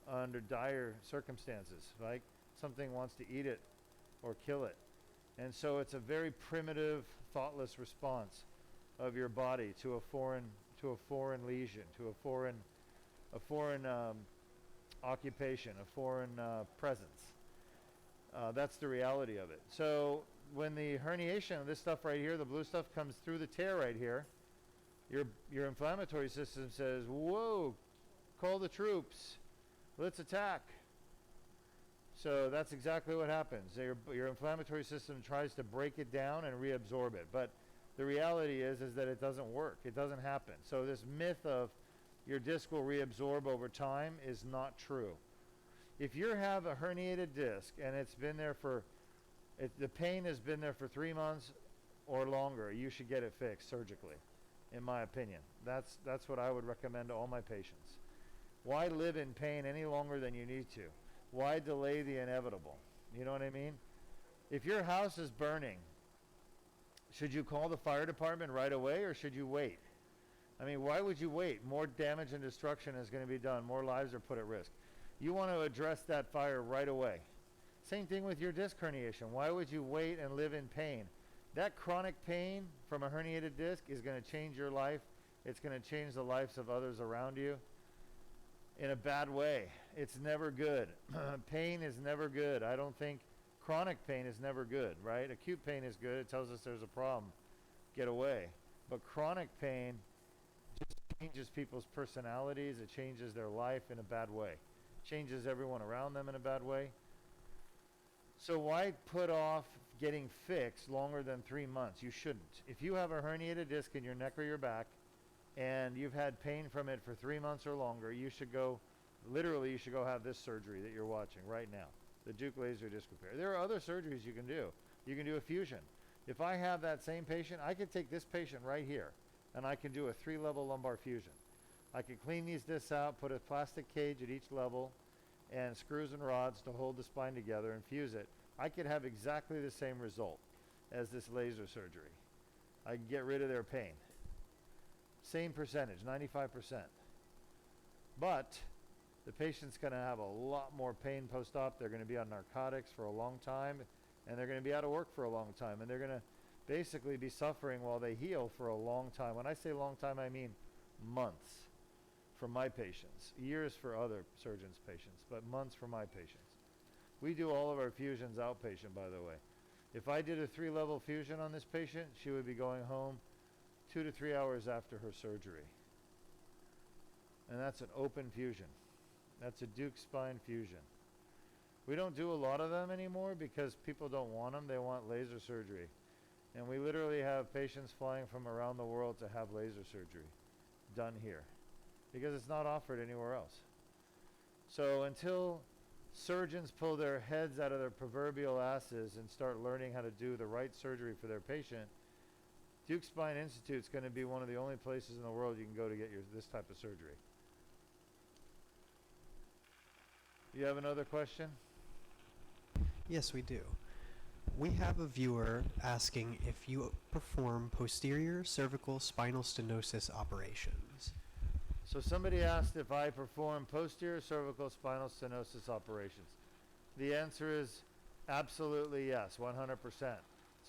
under dire circumstances, like something wants to eat it or kill it. And so it's a very primitive, thoughtless response of your body to a foreign lesion, to a foreign occupation, a foreign presence. That's the reality of it. So when the herniation, this stuff right here, the blue stuff comes through the tear right here, your inflammatory system says, whoa, call the troops, let's attack. So that's exactly what happens. Your inflammatory system tries to break it down and reabsorb it. But the reality is that it doesn't work. It doesn't happen. So this myth of your disc will reabsorb over time is not true. If you have a herniated disc and it's been there the pain has been there for 3 months or longer, you should get it fixed surgically, in my opinion. That's what I would recommend to all my patients. Why live in pain any longer than you need to? Why delay the inevitable? You know what I mean? If your house is burning, should you call the fire department right away, or should you wait? I mean, why would you wait? More damage and destruction is going to be done. More lives are put at risk. You want to address that fire right away. Same thing with your disc herniation. Why would you wait and live in pain? That chronic pain from a herniated disc is going to change your life. It's going to change the lives of others around you in a bad way. It's never good. Pain is never good. I don't think chronic pain is never good, right? Acute pain is good. It tells us there's a problem. Get away. But chronic pain just changes people's personalities. It changes their life in a bad way. Changes everyone around them in a bad way. So why put off getting fixed longer than 3 months? You shouldn't. If you have a herniated disc in your neck or your back and you've had pain from it for 3 months or longer, you should go have this surgery that you're watching right now, the Duke laser disc repair. There are other surgeries you can do. You can do a fusion. If I have that same patient, I could take this patient right here and I can do a 3-level lumbar fusion. I could clean these discs out, put a plastic cage at each level, and screws and rods to hold the spine together and fuse it. I could have exactly the same result as this laser surgery. I can get rid of their pain. Same percentage, 95%. But the patient's going to have a lot more pain post-op. They're going to be on narcotics for a long time, and they're going to be out of work for a long time, and they're going to basically be suffering while they heal for a long time. When I say long time, I mean months for my patients, years for other surgeons' patients, but months for my patients. We do all of our fusions outpatient, by the way. If I did a 3-level fusion on this patient, she would be going home 2 to 3 hours after her surgery. And that's an open fusion. That's a Duke spine fusion. We don't do a lot of them anymore because people don't want them. They want laser surgery. And we literally have patients flying from around the world to have laser surgery done here because it's not offered anywhere else. So until surgeons pull their heads out of their proverbial asses and start learning how to do the right surgery for their patient, Duke Spine Institute is going to be one of the only places in the world you can go to get this type of surgery. You have another question? Yes, we do. We have a viewer asking if you perform posterior cervical spinal stenosis operations. So somebody asked if I perform posterior cervical spinal stenosis operations. The answer is absolutely yes, 100%.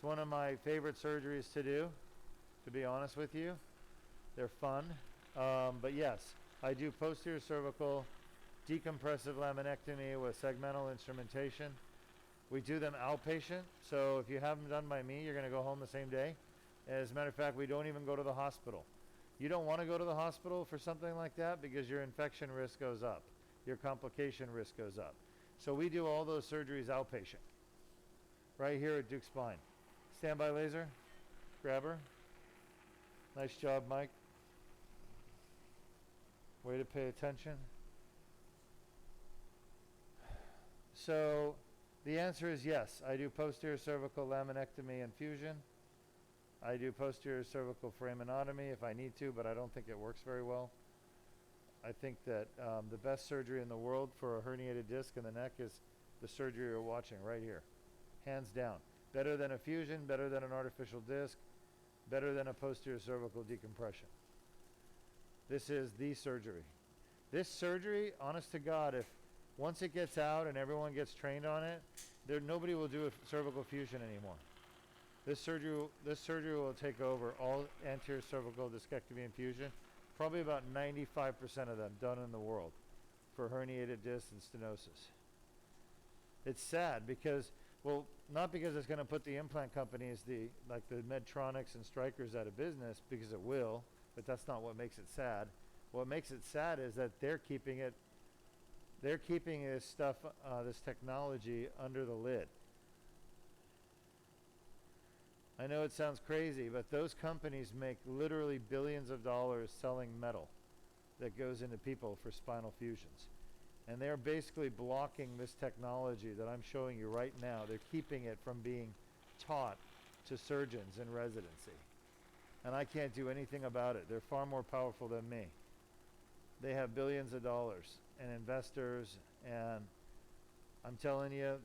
It's one of my favorite surgeries to do, to be honest with you. They're fun. But yes, I do posterior cervical decompressive laminectomy with segmental instrumentation. We do them outpatient, so if you have them done by me, you're going to go home the same day. As a matter of fact, we don't even go to the hospital. You don't want to go to the hospital for something like that because your infection risk goes up. Your complication risk goes up. So we do all those surgeries outpatient. Right here at Duke Spine. Standby laser. Grab her. Nice job, Mike. Way to pay attention. So the answer is yes. I do posterior cervical laminectomy and fusion. I do posterior cervical foraminotomy if I need to, but I don't think it works very well. I think that the best surgery in the world for a herniated disc in the neck is the surgery you're watching right here. Hands down. Better than a fusion, better than an artificial disc, better than a posterior cervical decompression. This is the surgery. This surgery, honest to God, if once it gets out and everyone gets trained on it, nobody will do a cervical fusion anymore. This surgery will take over all anterior cervical discectomy and fusion, probably about 95% of them done in the world for herniated discs and stenosis. It's sad because, well, not because it's going to put the implant companies, like the Medtronics and Strykers, out of business, because it will, but that's not what makes it sad. What makes it sad is that they're keeping this stuff, this technology under the lid. I know it sounds crazy, but those companies make literally billions of dollars selling metal that goes into people for spinal fusions. And they're basically blocking this technology that I'm showing you right now. They're keeping it from being taught to surgeons in residency. And I can't do anything about it. They're far more powerful than me. They have billions of dollars and investors, and I'm telling you,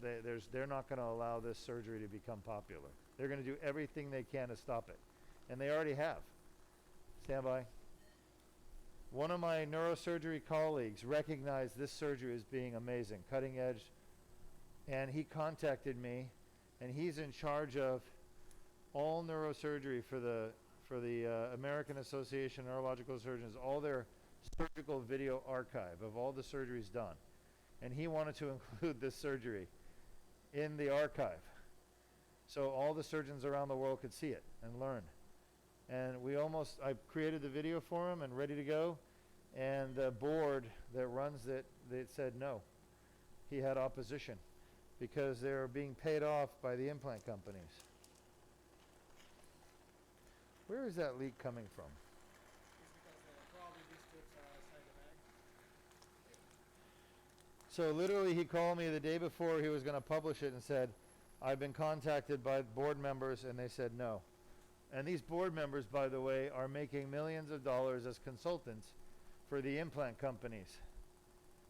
they're not going to allow this surgery to become popular. They're going to do everything they can to stop it. And they already have. Stand by. One of my neurosurgery colleagues recognized this surgery as being amazing, cutting edge. And he contacted me, and he's in charge of all neurosurgery for the American Association of Neurological Surgeons, all their surgical video archive of all the surgeries done. And he wanted to include this surgery in the archive, so all the surgeons around the world could see it and learn. And I created the video for him and ready to go, and the board that runs it, they said no. He had opposition because they're being paid off by the implant companies. Where is that leak coming from? It's because probably these strips are outside the bag. So literally he called me the day before he was going to publish it and said, I've been contacted by board members, and they said no. And these board members, by the way, are making millions of dollars as consultants for the implant companies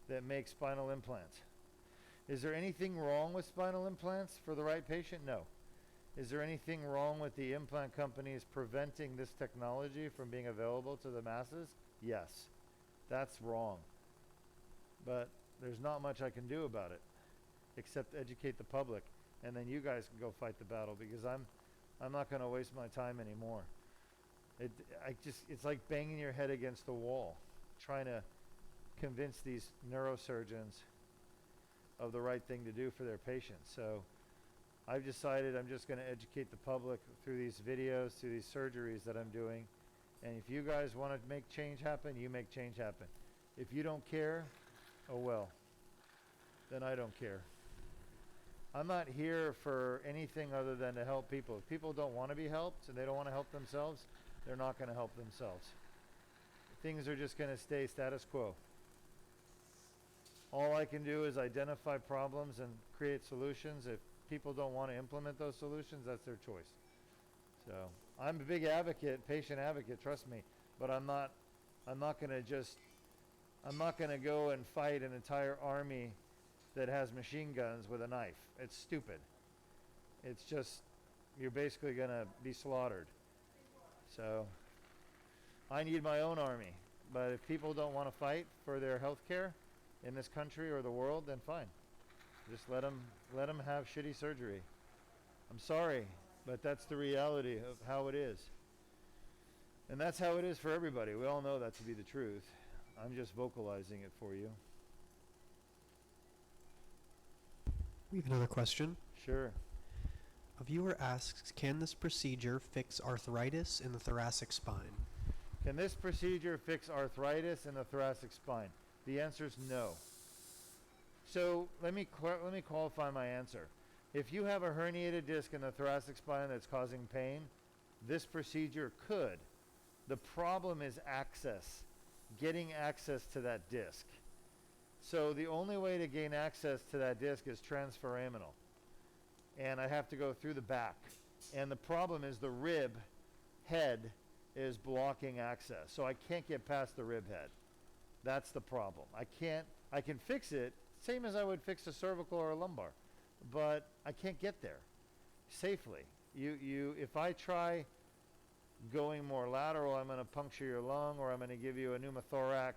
that make spinal implants. Is there anything wrong with spinal implants for the right patient? No. Is there anything wrong with the implant companies preventing this technology from being available to the masses? Yes. That's wrong. But there's not much I can do about it except educate the public. And then you guys can go fight the battle, because I'm not going to waste my time anymore. It's like banging your head against the wall, trying to convince these neurosurgeons of the right thing to do for their patients. So I've decided I'm just going to educate the public through these videos, through these surgeries that I'm doing. And if you guys want to make change happen, you make change happen. If you don't care, oh well, then I don't care. I'm not here for anything other than to help people. If people don't want to be helped and they don't want to help themselves, they're not going to help themselves. Things are just going to stay status quo. All I can do is identify problems and create solutions. If people don't want to implement those solutions, that's their choice. So I'm a big advocate, patient advocate, trust me, but I'm not going to go and fight an entire army that has machine guns with a knife. It's stupid. It's just, you're basically going to be slaughtered. So I need my own army. But if people don't want to fight for their health care in this country or the world, then fine. Just let them have shitty surgery. I'm sorry. But that's the reality of how it is. And that's how it is for everybody. We all know that to be the truth. I'm just vocalizing it for you. We have another question. Sure. A viewer asks, can this procedure fix arthritis in the thoracic spine? Can this procedure fix arthritis in the thoracic spine? The answer is no. So let me qualify my answer. If you have a herniated disc in the thoracic spine that's causing pain, this procedure could. The problem is access, getting access to that disc. So the only way to gain access to that disc is transforaminal. And I have to go through the back. And the problem is the rib head is blocking access. So I can't get past the rib head. That's the problem. I can fix it, same as I would fix a cervical or a lumbar, but I can't get there safely. If I try going more lateral, I'm going to puncture your lung, or I'm going to give you a pneumothorax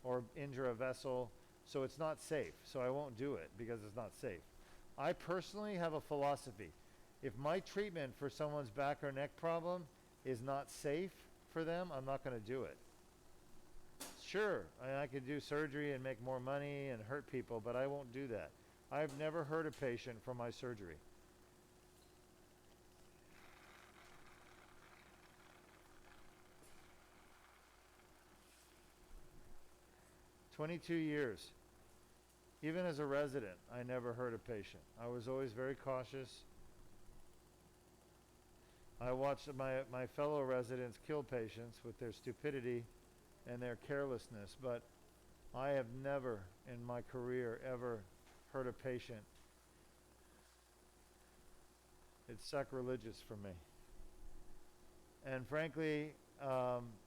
or injure a vessel. So it's not safe. So I won't do it because it's not safe. I personally have a philosophy. If my treatment for someone's back or neck problem is not safe for them, I'm not going to do it. Sure, I could do surgery and make more money and hurt people, but I won't do that. I've never hurt a patient from my surgery. "22 years. Even as a resident, I never hurt a patient. I was always very cautious. I watched my fellow residents kill patients with their stupidity and their carelessness, but I have never in my career ever hurt a patient. It's sacrilegious for me. And frankly,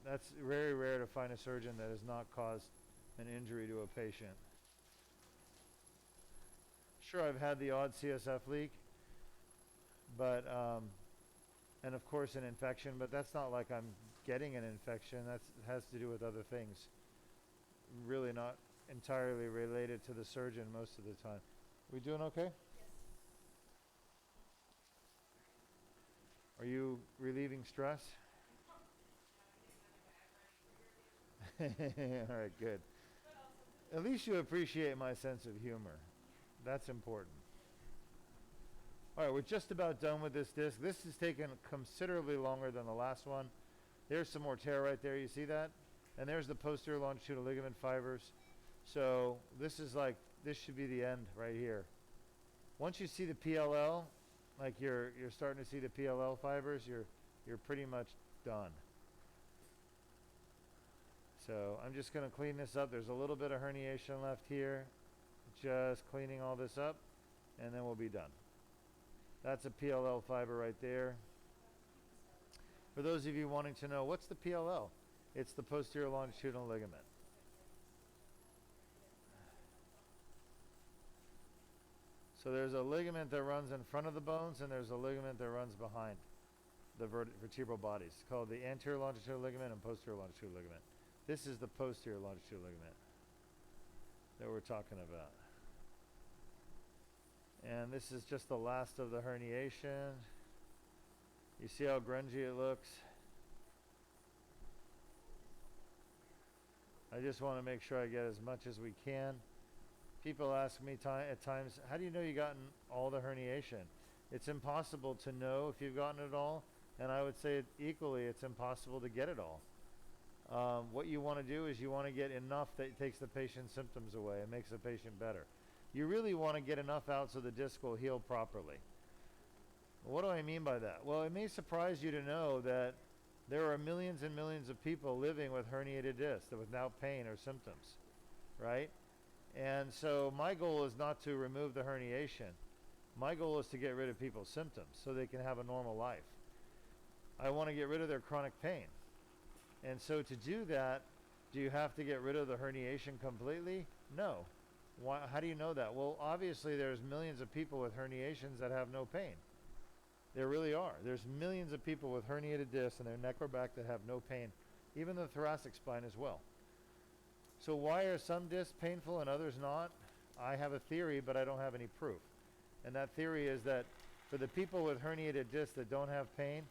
that's very rare to find a surgeon that has not caused an injury to a patient. Sure, I've had the odd CSF leak, but and of course an infection, but that's not like I'm getting an infection. That has to do with other things. Really not entirely related to the surgeon most of the time. We doing okay? Are you relieving stress? All right, good. At least you appreciate my sense of humor. That's important. All right, we're just about done with this disc. This has taken considerably longer than the last one. There's some more tear right there. You see that? And there's the posterior longitudinal ligament fibers. So this should be the end right here. Once you see the PLL, like you're starting to see the PLL fibers, you're pretty much done. So I'm just going to clean this up. There's a little bit of herniation left here. Just cleaning all this up, and then we'll be done. That's a PLL fiber right there. For those of you wanting to know, what's the PLL? It's the posterior longitudinal ligament. So there's a ligament that runs in front of the bones, and there's a ligament that runs behind the vertebral bodies. It's called the anterior longitudinal ligament and posterior longitudinal ligament. This is the posterior longitudinal ligament that we're talking about. And this is just the last of the herniation. You see how grungy it looks? I just want to make sure I get as much as we can. People ask me at times, how do you know you gotten all the herniation? It's impossible to know if you've gotten it all, and I would say equally it's impossible to get it all. What you want to do is you want to get enough that takes the patient's symptoms away and makes the patient better. You really want to get enough out so the disc will heal properly. What do I mean by that? Well, it may surprise you to know that there are millions and millions of people living with herniated discs without pain or symptoms, right? And so my goal is not to remove the herniation. My goal is to get rid of people's symptoms so they can have a normal life. I want to get rid of their chronic pain. And so to do that, do you have to get rid of the herniation completely? No. Why, how do you know that? Well, obviously there's millions of people with herniations that have no pain. There really are. There's millions of people with herniated discs in their neck or back that have no pain, even the thoracic spine as well. So why are some discs painful and others not? I have a theory, but I don't have any proof. And that theory is that For the people with herniated discs that don't have pain,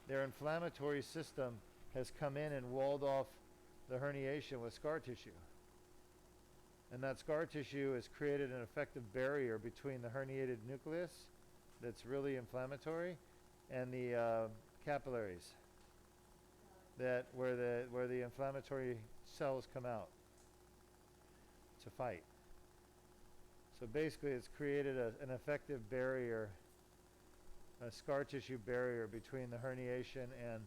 their inflammatory system has come in and walled off the herniation with scar tissue. And that scar tissue has created an effective barrier between the herniated nucleus that's really inflammatory and the capillaries that where the inflammatory cells come out to fight. So basically it's created an effective barrier, a scar tissue barrier between the herniation and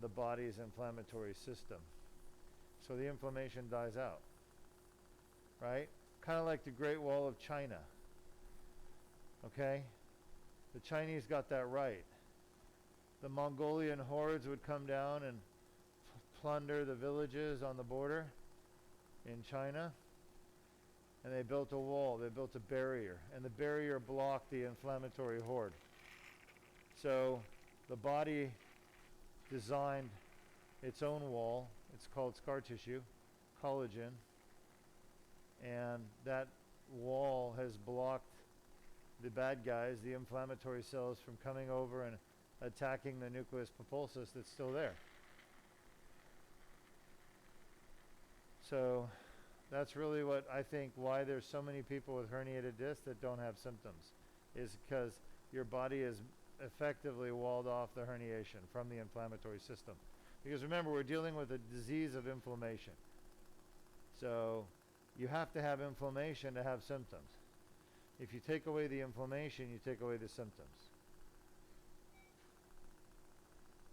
the body's inflammatory system. So the inflammation dies out, right? Kind of like the Great Wall of China, okay? The Chinese got that right. The Mongolian hordes would come down and plunder the villages on the border in China, and they built a wall, they built a barrier, and the barrier blocked the inflammatory horde. So the body designed its own wall. It's called scar tissue, collagen, and that wall has blocked the bad guys, the inflammatory cells, from coming over and attacking the nucleus pulposus that's still there. So that's really what I think why there's so many people with herniated discs that don't have symptoms, is because your body has effectively walled off the herniation from the inflammatory system. Because remember, we're dealing with a disease of inflammation. So you have to have inflammation to have symptoms. If you take away the inflammation, you take away the symptoms.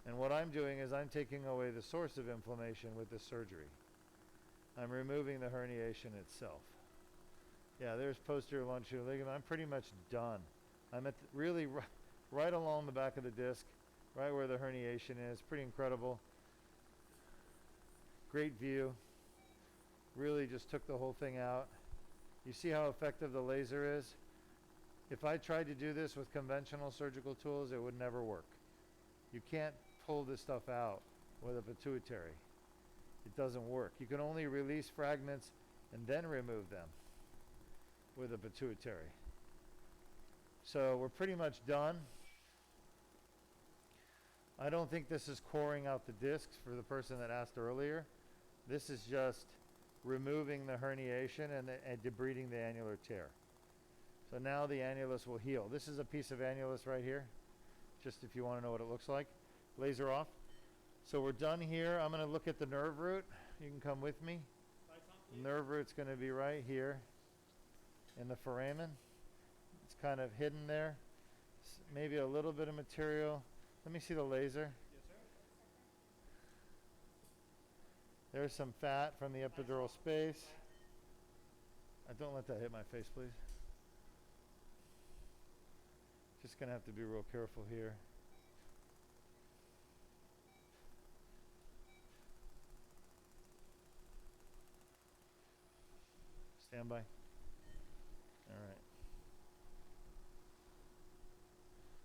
And what I'm doing is I'm taking away the source of inflammation with this surgery. I'm removing the herniation itself. Yeah, there's posterior longitudinal ligament. I'm pretty much done. I'm at really right along the back of the disc, right where the herniation is. Pretty incredible. Great view. Really just took the whole thing out. You see how effective the laser is? If I tried to do this with conventional surgical tools, it would never work. You can't pull this stuff out with a pituitary. It doesn't work. You can only release fragments and then remove them with a pituitary. So we're pretty much done. I don't think this is coring out the discs for the person that asked earlier. This is just removing the herniation and debriding the annular tear. So now the annulus will heal. This is a piece of annulus right here, just if you want to know what it looks like. Laser off. So we're done here. I'm going to look at the nerve root. You can come with me. The nerve root's going to be right here in the foramen. It's kind of hidden there. Maybe a little bit of material. Let me see the laser. Yes, sir. There's some fat from the epidural space. Don't let that hit my face, please. Just going to have to be real careful here. Stand by. All right.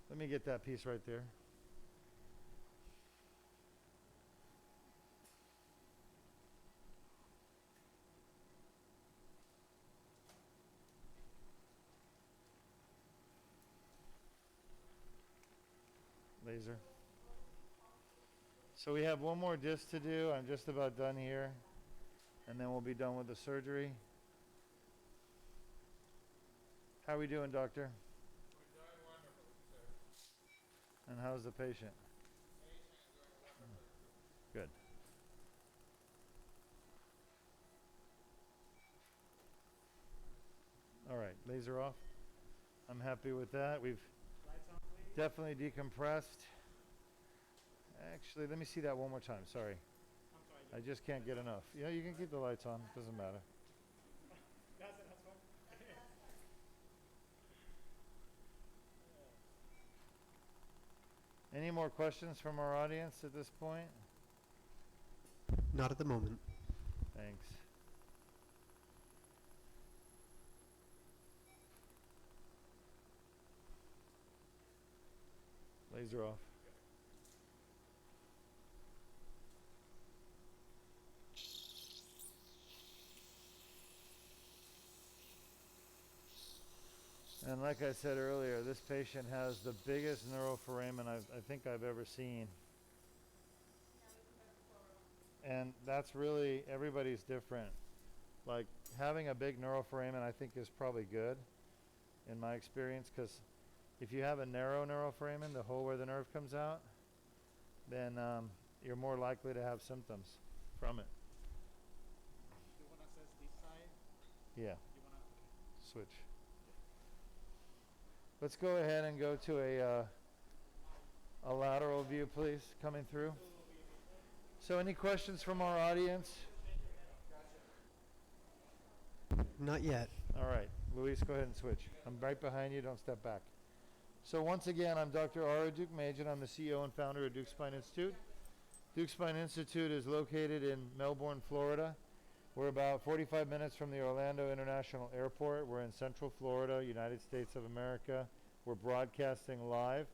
Let me get that piece right there. Laser. So we have one more disc to do. I'm just about done here. And then we'll be done with the surgery. How are we doing, doctor? We're doing wonderful, sir. And how's the patient? Patient is doing wonderful. Good. All right, laser off. I'm happy with that. We've Lights on, please. definitely decompressed. Actually, let me see that one more time. Sorry. I'm sorry. I just can't get enough. Yeah, you can keep the lights on. Doesn't matter. That's fine. Any more questions from our audience at this point? Not at the moment. Thanks. Laser off. And like I said earlier, this patient has the biggest neuroforamen I think I've ever seen. And that's really, everybody's different. Like, having a big neuroforamen I think is probably good in my experience, because if you have a narrow neuroforamen, the hole where the nerve comes out, then you're more likely to have symptoms from it. You want to assess this side? Yeah, You want to? switch. Let's go ahead and go to a lateral view, please, coming through. So any questions from our audience? Not yet. All right, Luis, go ahead and switch. I'm right behind you, don't step back. So once again, I'm Dr. Ara Duke-Majan. I'm the CEO and founder of Duke Spine Institute. Duke Spine Institute is located in Melbourne, Florida. We're about 45 minutes from the Orlando International Airport. We're in Central Florida, United States of America. We're broadcasting live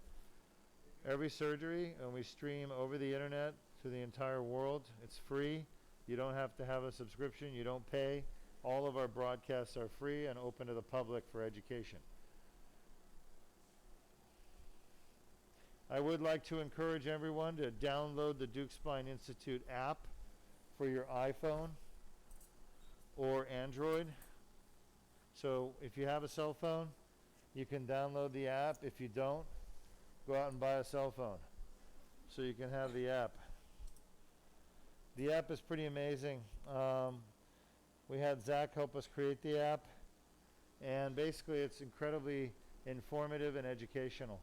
every surgery, and we stream over the internet to the entire world. It's free. You don't have to have a subscription. You don't pay. All of our broadcasts are free and open to the public for education. I would like to encourage everyone to download the Duke Spine Institute app for your iPhone or Android. So if you have a cell phone, you can download the app. If you don't, go out and buy a cell phone so you can have the app. The app is pretty amazing. We had Zach help us create the app, and basically it's incredibly informative and educational.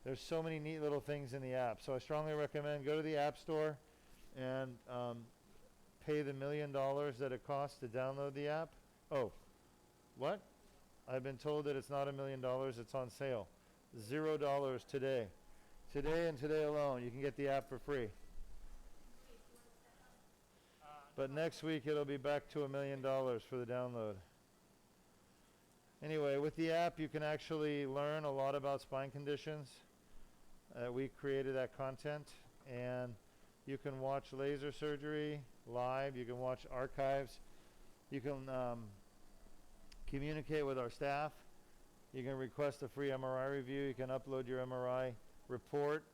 There's so many neat little things in the app, so I strongly recommend go to the App Store and pay the $1 million that it costs to download the app. Oh, what? I've been told that it's not $1 million, it's on sale. $0 today. Today and today alone, you can get the app for free. But next week it'll be back to $1 million for the download. Anyway, with the app you can actually learn a lot about spine conditions. We created that content, and you can watch laser surgery live. You can watch archives. You can communicate with our staff. You can request a free MRI review. You can upload your MRI report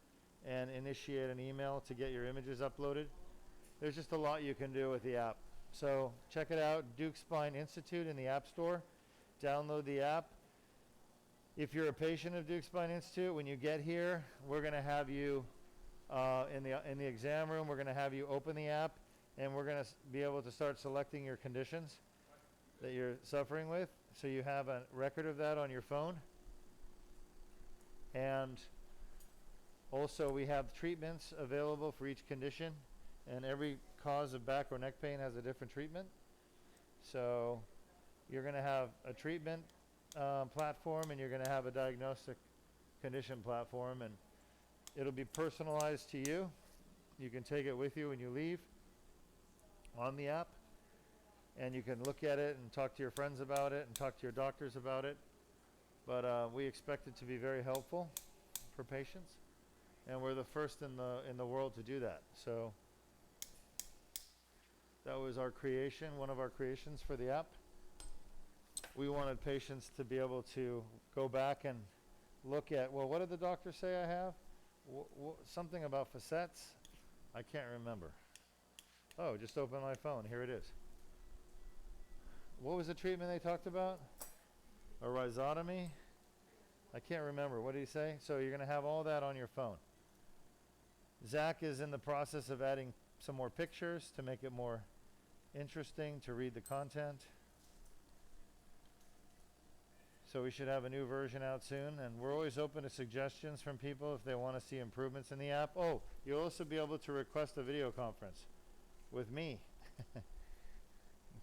and initiate an email to get your images uploaded. There's just a lot you can do with the app. So check it out, Duke Spine Institute in the App Store. Download the app. If you're a patient of Duke Spine Institute, when you get here, we're going to have you in the exam room. We're going to have you open the app, and we're going to be able to start selecting your conditions that you're suffering with, so you have a record of that on your phone. And also we have treatments available for each condition, and every cause of back or neck pain has a different treatment. So you're going to have a treatment platform, and you're going to have a diagnostic condition platform, and it'll be personalized to you. You can take it with you when you leave on the app, and you can look at it and talk to your friends about it and talk to your doctors about it. But we expect it to be very helpful for patients, and we're the first in the world to do that. So that was our creation, one of our creations for the app. We wanted patients to be able to go back and look at, well, what did the doctor say I have? Something about facets? I can't remember. Oh, just open my phone. Here it is. What was the treatment they talked about? A rhizotomy? I can't remember. What did he say? So you're going to have all that on your phone. Zach is in the process of adding some more pictures to make it more interesting to read the content. So we should have a new version out soon, and we're always open to suggestions from people if they want to see improvements in the app. Oh, you'll also be able to request a video conference with me. In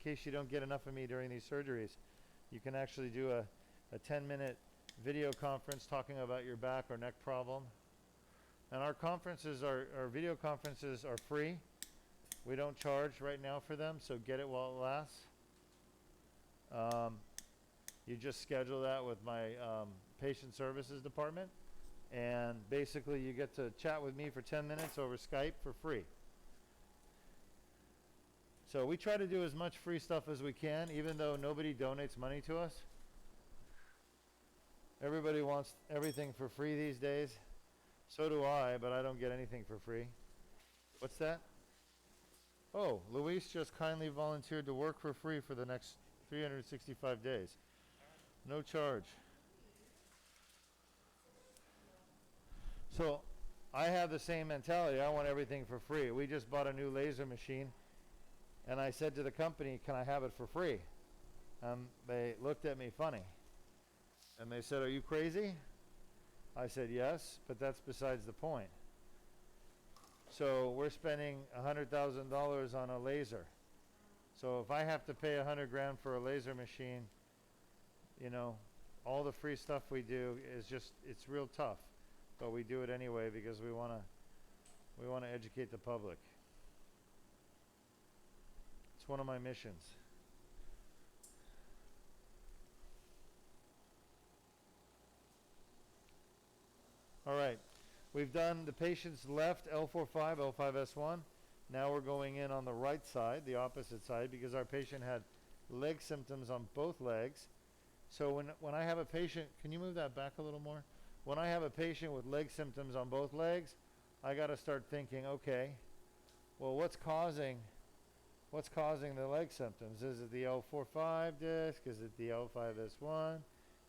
case you don't get enough of me during these surgeries, you can actually do a 10-minute video conference talking about your back or neck problem. And our conferences, our video conferences are free. We don't charge right now for them, so get it while it lasts. You just schedule that with my patient services department, and basically you get to chat with me for 10 minutes over Skype for free. So we try to do as much free stuff as we can, even though nobody donates money to us. Everybody wants everything for free these days. So do I, but I don't get anything for free. What's that? Oh, Luis just kindly volunteered to work for free for the next 365 days. No charge. So I have the same mentality. I want everything for free. We just bought a new laser machine, and I said to the company, can I have it for free? They looked at me funny, and they said, are you crazy? I said, yes, but that's besides the point. So we're spending $100,000 on a laser. So if I have to pay $100,000 for a laser machine, you know, all the free stuff we do is just, it's real tough. But we do it anyway because we want to educate the public. It's one of my missions. All right, we've done the patient's left L45, L5S1. Now we're going in on the right side, the opposite side, because our patient had leg symptoms on both legs. So when I have a patient, can you move that back a little more? When I have a patient with leg symptoms on both legs, I got to start thinking, okay, well, what's causing the leg symptoms? Is it the L45 disc? Is it the L5S1?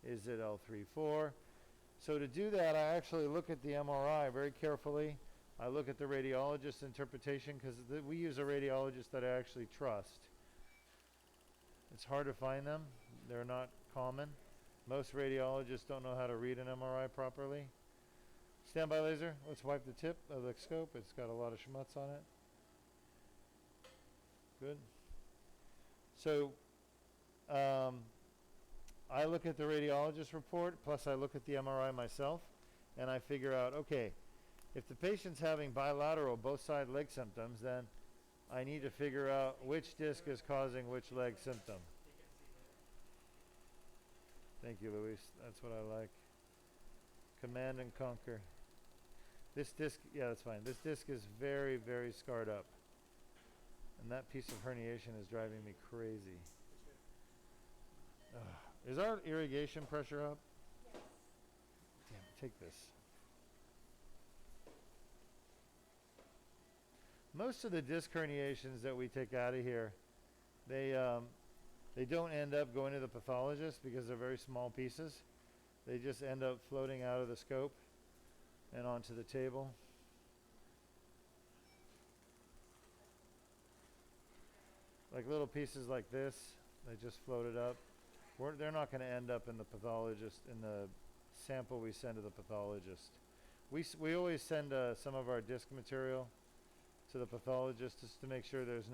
Is it L34? So to do that, I actually look at the MRI very carefully. I look at the radiologist's interpretation because we use a radiologist that I actually trust. It's hard to find them. They're not common. Most radiologists don't know how to read an MRI properly. Standby laser. Let's wipe the tip of the scope. It's got a lot of schmutz on it. Good. So I look at the radiologist report, plus I look at the MRI myself, and I figure out, okay, if the patient's having bilateral both side leg symptoms, then I need to figure out which disc is causing which leg symptom. Thank you, Luis. That's what I like. Command and conquer. This disc, yeah, that's fine. This disc is very, very scarred up. And that piece of herniation is driving me crazy. Is our irrigation pressure up? Yes. Damn, take this. Most of the disc herniations that we take out of here, they don't end up going to the pathologist because they're very small pieces. They just end up floating out of the scope and onto the table. Like little pieces like this, they just floated up. They're not going to end up in the pathologist, in the sample we send to the pathologist. We always send some of our disc material to the pathologist just to make sure there's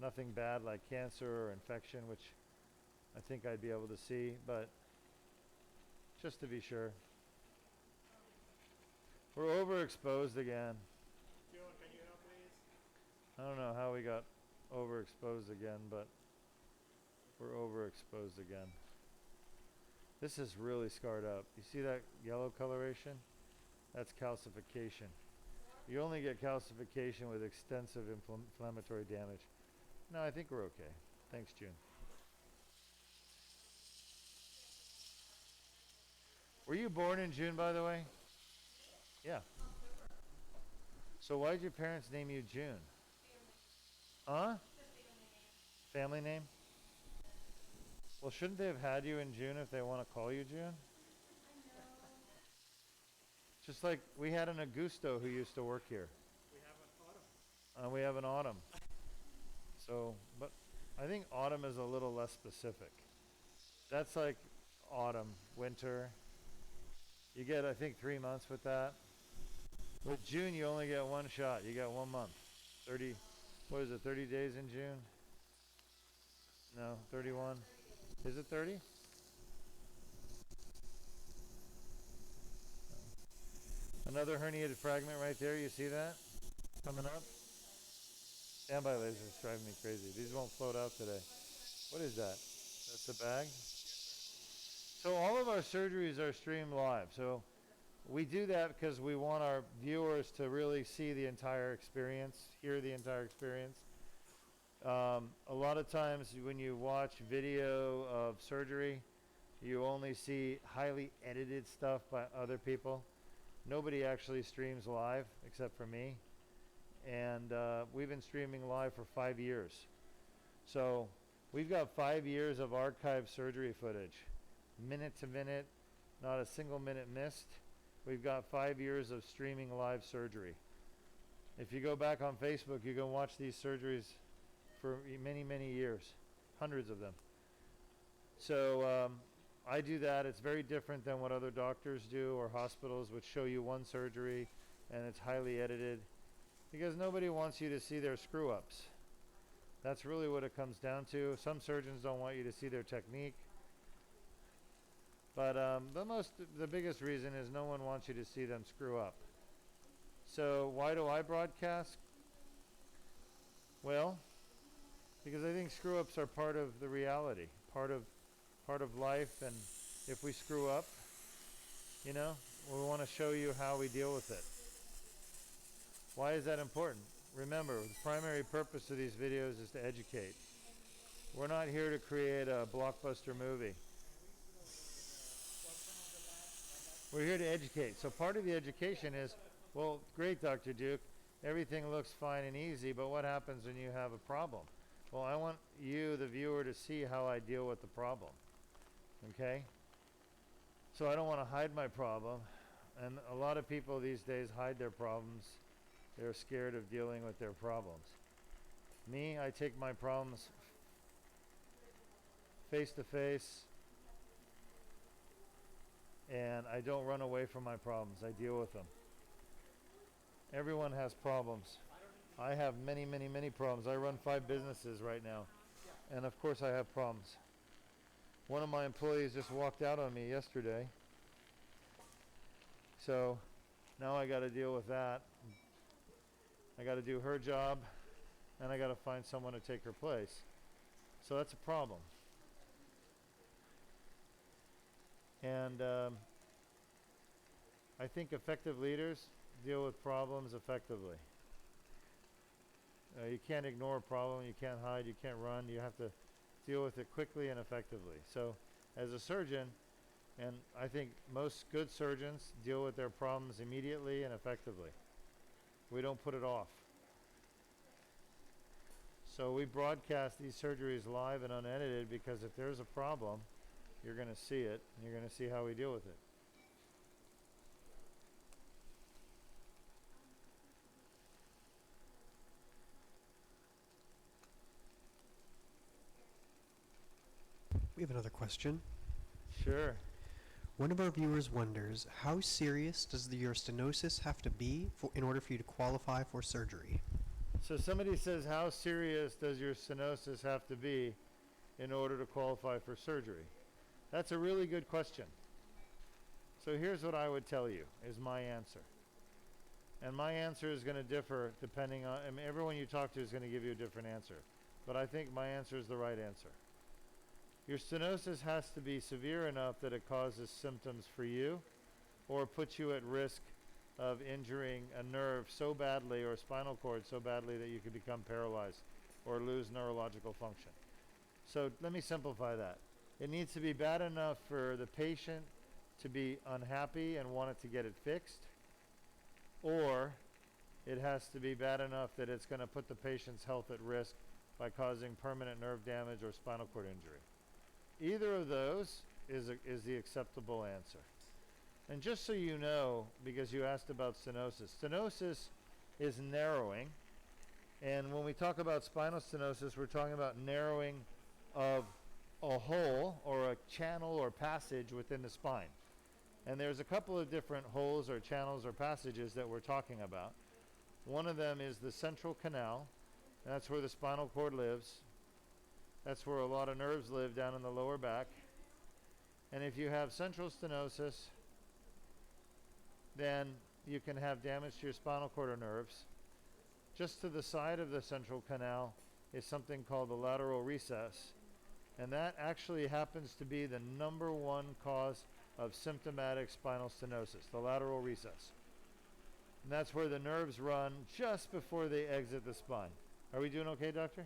nothing bad like cancer or infection, which I think I'd be able to see, but just to be sure. We're overexposed again. Joe, can you help, please? I don't know how we got overexposed again, but we're overexposed again. This is really scarred up. You see that yellow coloration? That's calcification. You only get calcification with extensive inflammatory damage. No, I think we're okay. Thanks, June. Were you born in June, by the way? Yeah. So why did your parents name you June? Huh? Family name? Well, shouldn't they have had you in June if they want to call you June? Just like we had an Augusto who used to work here. We have an autumn. And we have an Autumn. So, but I think Autumn is a little less specific. That's like autumn, winter. You get, I think, 3 months with that. With June, you only get one shot. You get 1 month. 30, what is it, 30 days in June? No, 31. Is it 30? Another herniated fragment right there. You see that? Coming up. Standby lasers driving me crazy. These won't float out today. What is that? That's a bag? So all of our surgeries are streamed live. So we do that because we want our viewers to really see the entire experience, hear the entire experience. A lot of times when you watch video of surgery, You only see highly edited stuff by other people. Nobody actually streams live except for me. And we've been streaming live for 5 years. So we've got 5 years of archived surgery footage, minute to minute, not a single minute missed. We've got 5 years of streaming live surgery. If you go back on Facebook, you can watch these surgeries for many, many years, hundreds of them. So I do that. It's very different than what other doctors do or hospitals, which show you one surgery and it's highly edited, because nobody wants you to see their screw-ups. That's really what it comes down to. Some surgeons don't want you to see their technique. But the biggest reason is no one wants you to see them screw up. So why do I broadcast? Well, because I think screw-ups are part of the reality, part of life, and if we screw up, you know, we want to show you how we deal with it. Why is that important? Remember, the primary purpose of these videos is to educate. We're not here to create a blockbuster movie. We're here to educate. So part of the education is, well, great, Dr. Duke, everything looks fine and easy, but what happens when you have a problem? Well, I want you, the viewer, to see how I deal with the problem. Okay? So I don't want to hide my problem. And a lot of people these days hide their problems. They're scared of dealing with their problems. Me, I take my problems face to face, and I don't run away from my problems. I deal with them. Everyone has problems. I have many, many, many problems. I run 5 businesses right now, and of course I have problems. One of my employees just walked out on me yesterday, so now I got to deal with that. I got to do her job, and I got to find someone to take her place. So that's a problem. And I think effective leaders deal with problems effectively. You can't ignore a problem, you can't hide, you can't run, you have to deal with it quickly and effectively. So as a surgeon, and I think most good surgeons deal with their problems immediately and effectively. We don't put it off. So we broadcast these surgeries live and unedited because if there's a problem, you're going to see it, and you're going to see how we deal with it. We have another question. Sure. One of our viewers wonders, how serious does your stenosis have to be in order for you to qualify for surgery? So somebody says, how serious does your stenosis have to be in order to qualify for surgery? That's a really good question. So here's what I would tell you is my answer. And my answer is going to differ depending on, I mean, everyone you talk to is going to give you a different answer. But I think my answer is the right answer. Your stenosis has to be severe enough that it causes symptoms for you or puts you at risk of injuring a nerve so badly or spinal cord so badly that you could become paralyzed or lose neurological function. So let me simplify that. It needs to be bad enough for the patient to be unhappy and want it to get it fixed, or it has to be bad enough that it's going to put the patient's health at risk by causing permanent nerve damage or spinal cord injury. Either of those is the acceptable answer. And just so you know, because you asked about stenosis, stenosis is narrowing, and when we talk about spinal stenosis, we're talking about narrowing of a hole or a channel or passage within the spine. And there's a couple of different holes or channels or passages that we're talking about. One of them is the central canal, and that's where the spinal cord lives. That's where a lot of nerves live down in the lower back. And if you have central stenosis, then you can have damage to your spinal cord or nerves. Just to the side of the central canal is something called the lateral recess. And that actually happens to be the #1 cause of symptomatic spinal stenosis, the lateral recess. And that's where the nerves run just before they exit the spine. Are we doing okay, doctor?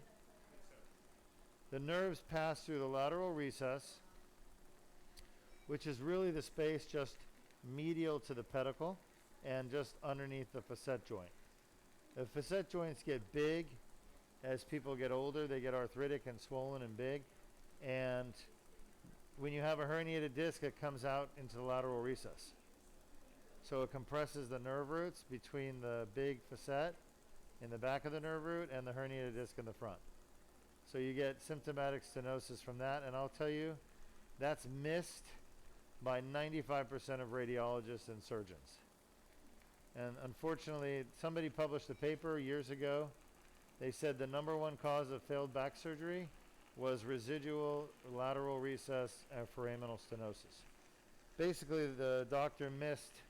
The nerves pass through the lateral recess, which is really the space just medial to the pedicle and just underneath the facet joint. The facet joints get big as people get older. They get arthritic and swollen and big. And when you have a herniated disc, it comes out into the lateral recess. So it compresses the nerve roots between the big facet in the back of the nerve root and the herniated disc in the front. So you get symptomatic stenosis from that, and I'll tell you, that's missed by 95% of radiologists and surgeons. And unfortunately, somebody published a paper years ago. They said the number one cause of failed back surgery was residual lateral recess and foraminal stenosis. Basically, the doctor missed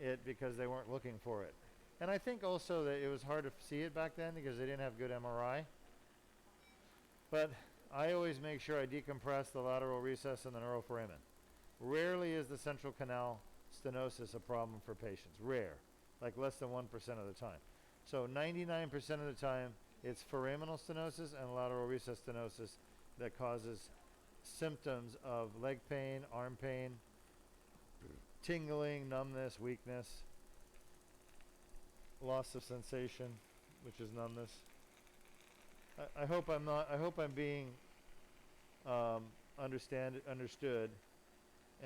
it because they weren't looking for it. And I think also that it was hard to see it back then because they didn't have good MRI. But I always make sure I decompress the lateral recess and the neuroforamen. Rarely is the central canal stenosis a problem for patients. Rare, like less than 1% of the time. So 99% of the time, it's foraminal stenosis and lateral recess stenosis that causes symptoms of leg pain, arm pain, tingling, numbness, weakness, loss of sensation, which is numbness. I hope I'm being understood,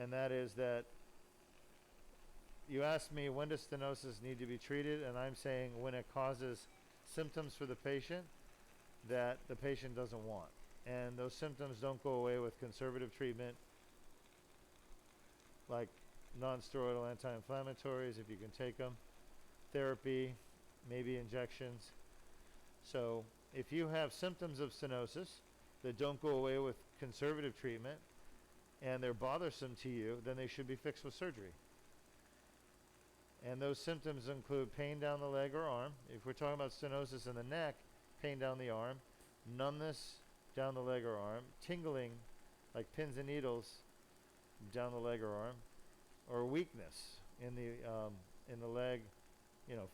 and that is that you asked me when does stenosis need to be treated, and I'm saying when it causes symptoms for the patient that the patient doesn't want. And those symptoms don't go away with conservative treatment like non-steroidal anti-inflammatories if you can take them, therapy, maybe injections. So if you have symptoms of stenosis that don't go away with conservative treatment and they're bothersome to you, then they should be fixed with surgery. And those symptoms include pain down the leg or arm. If we're talking about stenosis in the neck, pain down the arm, numbness down the leg or arm, tingling like pins and needles down the leg or arm, or weakness in the leg,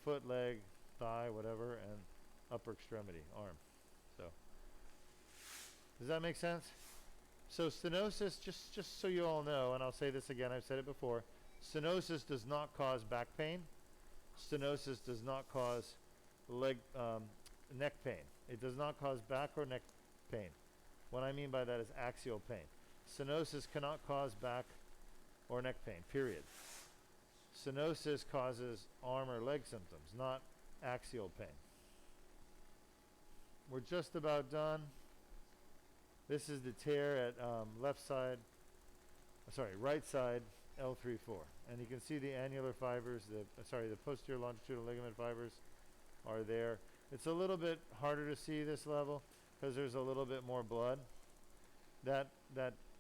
foot, leg, thigh, whatever, and upper extremity, arm. So, does that make sense? So stenosis, just so you all know, and I'll say this again, I've said it before, stenosis does not cause back pain. Stenosis does not cause neck pain. It does not cause back or neck pain. What I mean by that is axial pain. Stenosis cannot cause back or neck pain, period. Stenosis causes arm or leg symptoms, not axial pain. We're just about done. This is the tear at right side L3-4. And you can see the annular fibers, the posterior longitudinal ligament fibers are there. It's a little bit harder to see this level because there's a little bit more blood.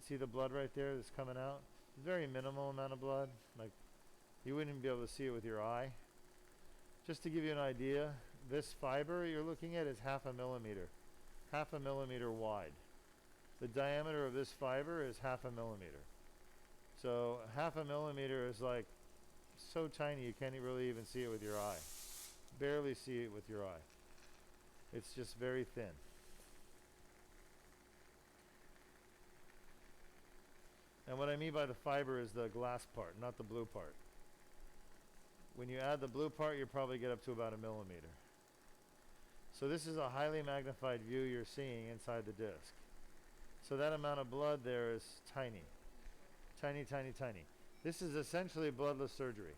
See the blood right there that's coming out? Very minimal amount of blood. Like you wouldn't even be able to see it with your eye. Just to give you an idea, this fiber you're looking at is half a millimeter wide. The diameter of this fiber is half a millimeter. So half a millimeter is like so tiny you can't really even see it with your eye. Barely see it with your eye. It's just very thin. And what I mean by the fiber is the glass part, not the blue part. When you add the blue part, you probably get up to about a millimeter. So this is a highly magnified view you're seeing inside the disc. So that amount of blood there is tiny. Tiny, tiny, tiny. This is essentially bloodless surgery.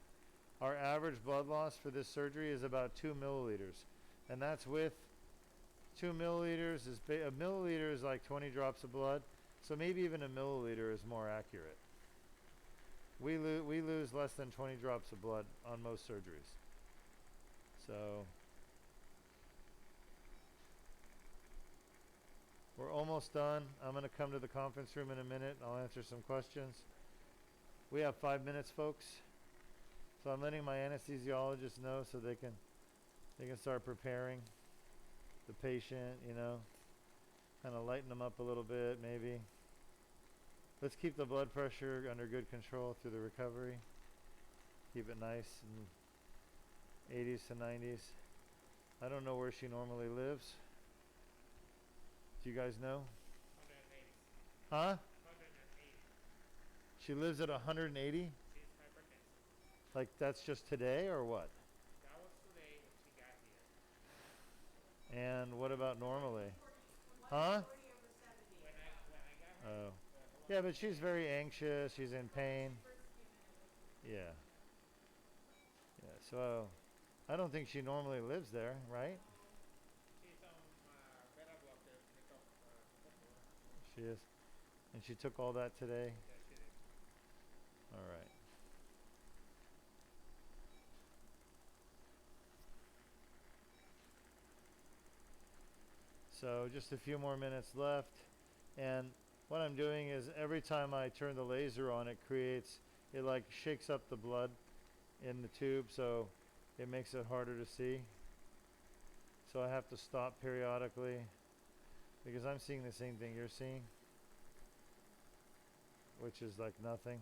Our average blood loss for this surgery is about 2 milliliters. And that's with 2 milliliters, a milliliter is like 20 drops of blood. So maybe even a milliliter is more accurate. We lose less than 20 drops of blood on most surgeries. So we're almost done. I'm going to come to the conference room in a minute. I'll answer some questions. We have 5 minutes, folks. So I'm letting my anesthesiologists know so they can start preparing the patient, kind of lighten them up a little bit, maybe. Let's keep the blood pressure under good control through the recovery. Keep it nice in 80s to 90s. I don't know where she normally lives. Do you guys know? 180. Huh? 180. She lives at 180? She's hypertensive. Like that's just today or what? That was today when she got here. And what about normally? Huh? When I got her, Oh. Yeah, but she's very anxious. She's in pain. Yeah. Yeah, so I don't think she normally lives there, right? she's on beta blocker. She is. And she took all that today? Yeah, she did. All right. So just a few more minutes left. And what I'm doing is every time I turn the laser on, it like shakes up the blood in the tube, so it makes it harder to see. So I have to stop periodically because I'm seeing the same thing you're seeing, which is like nothing.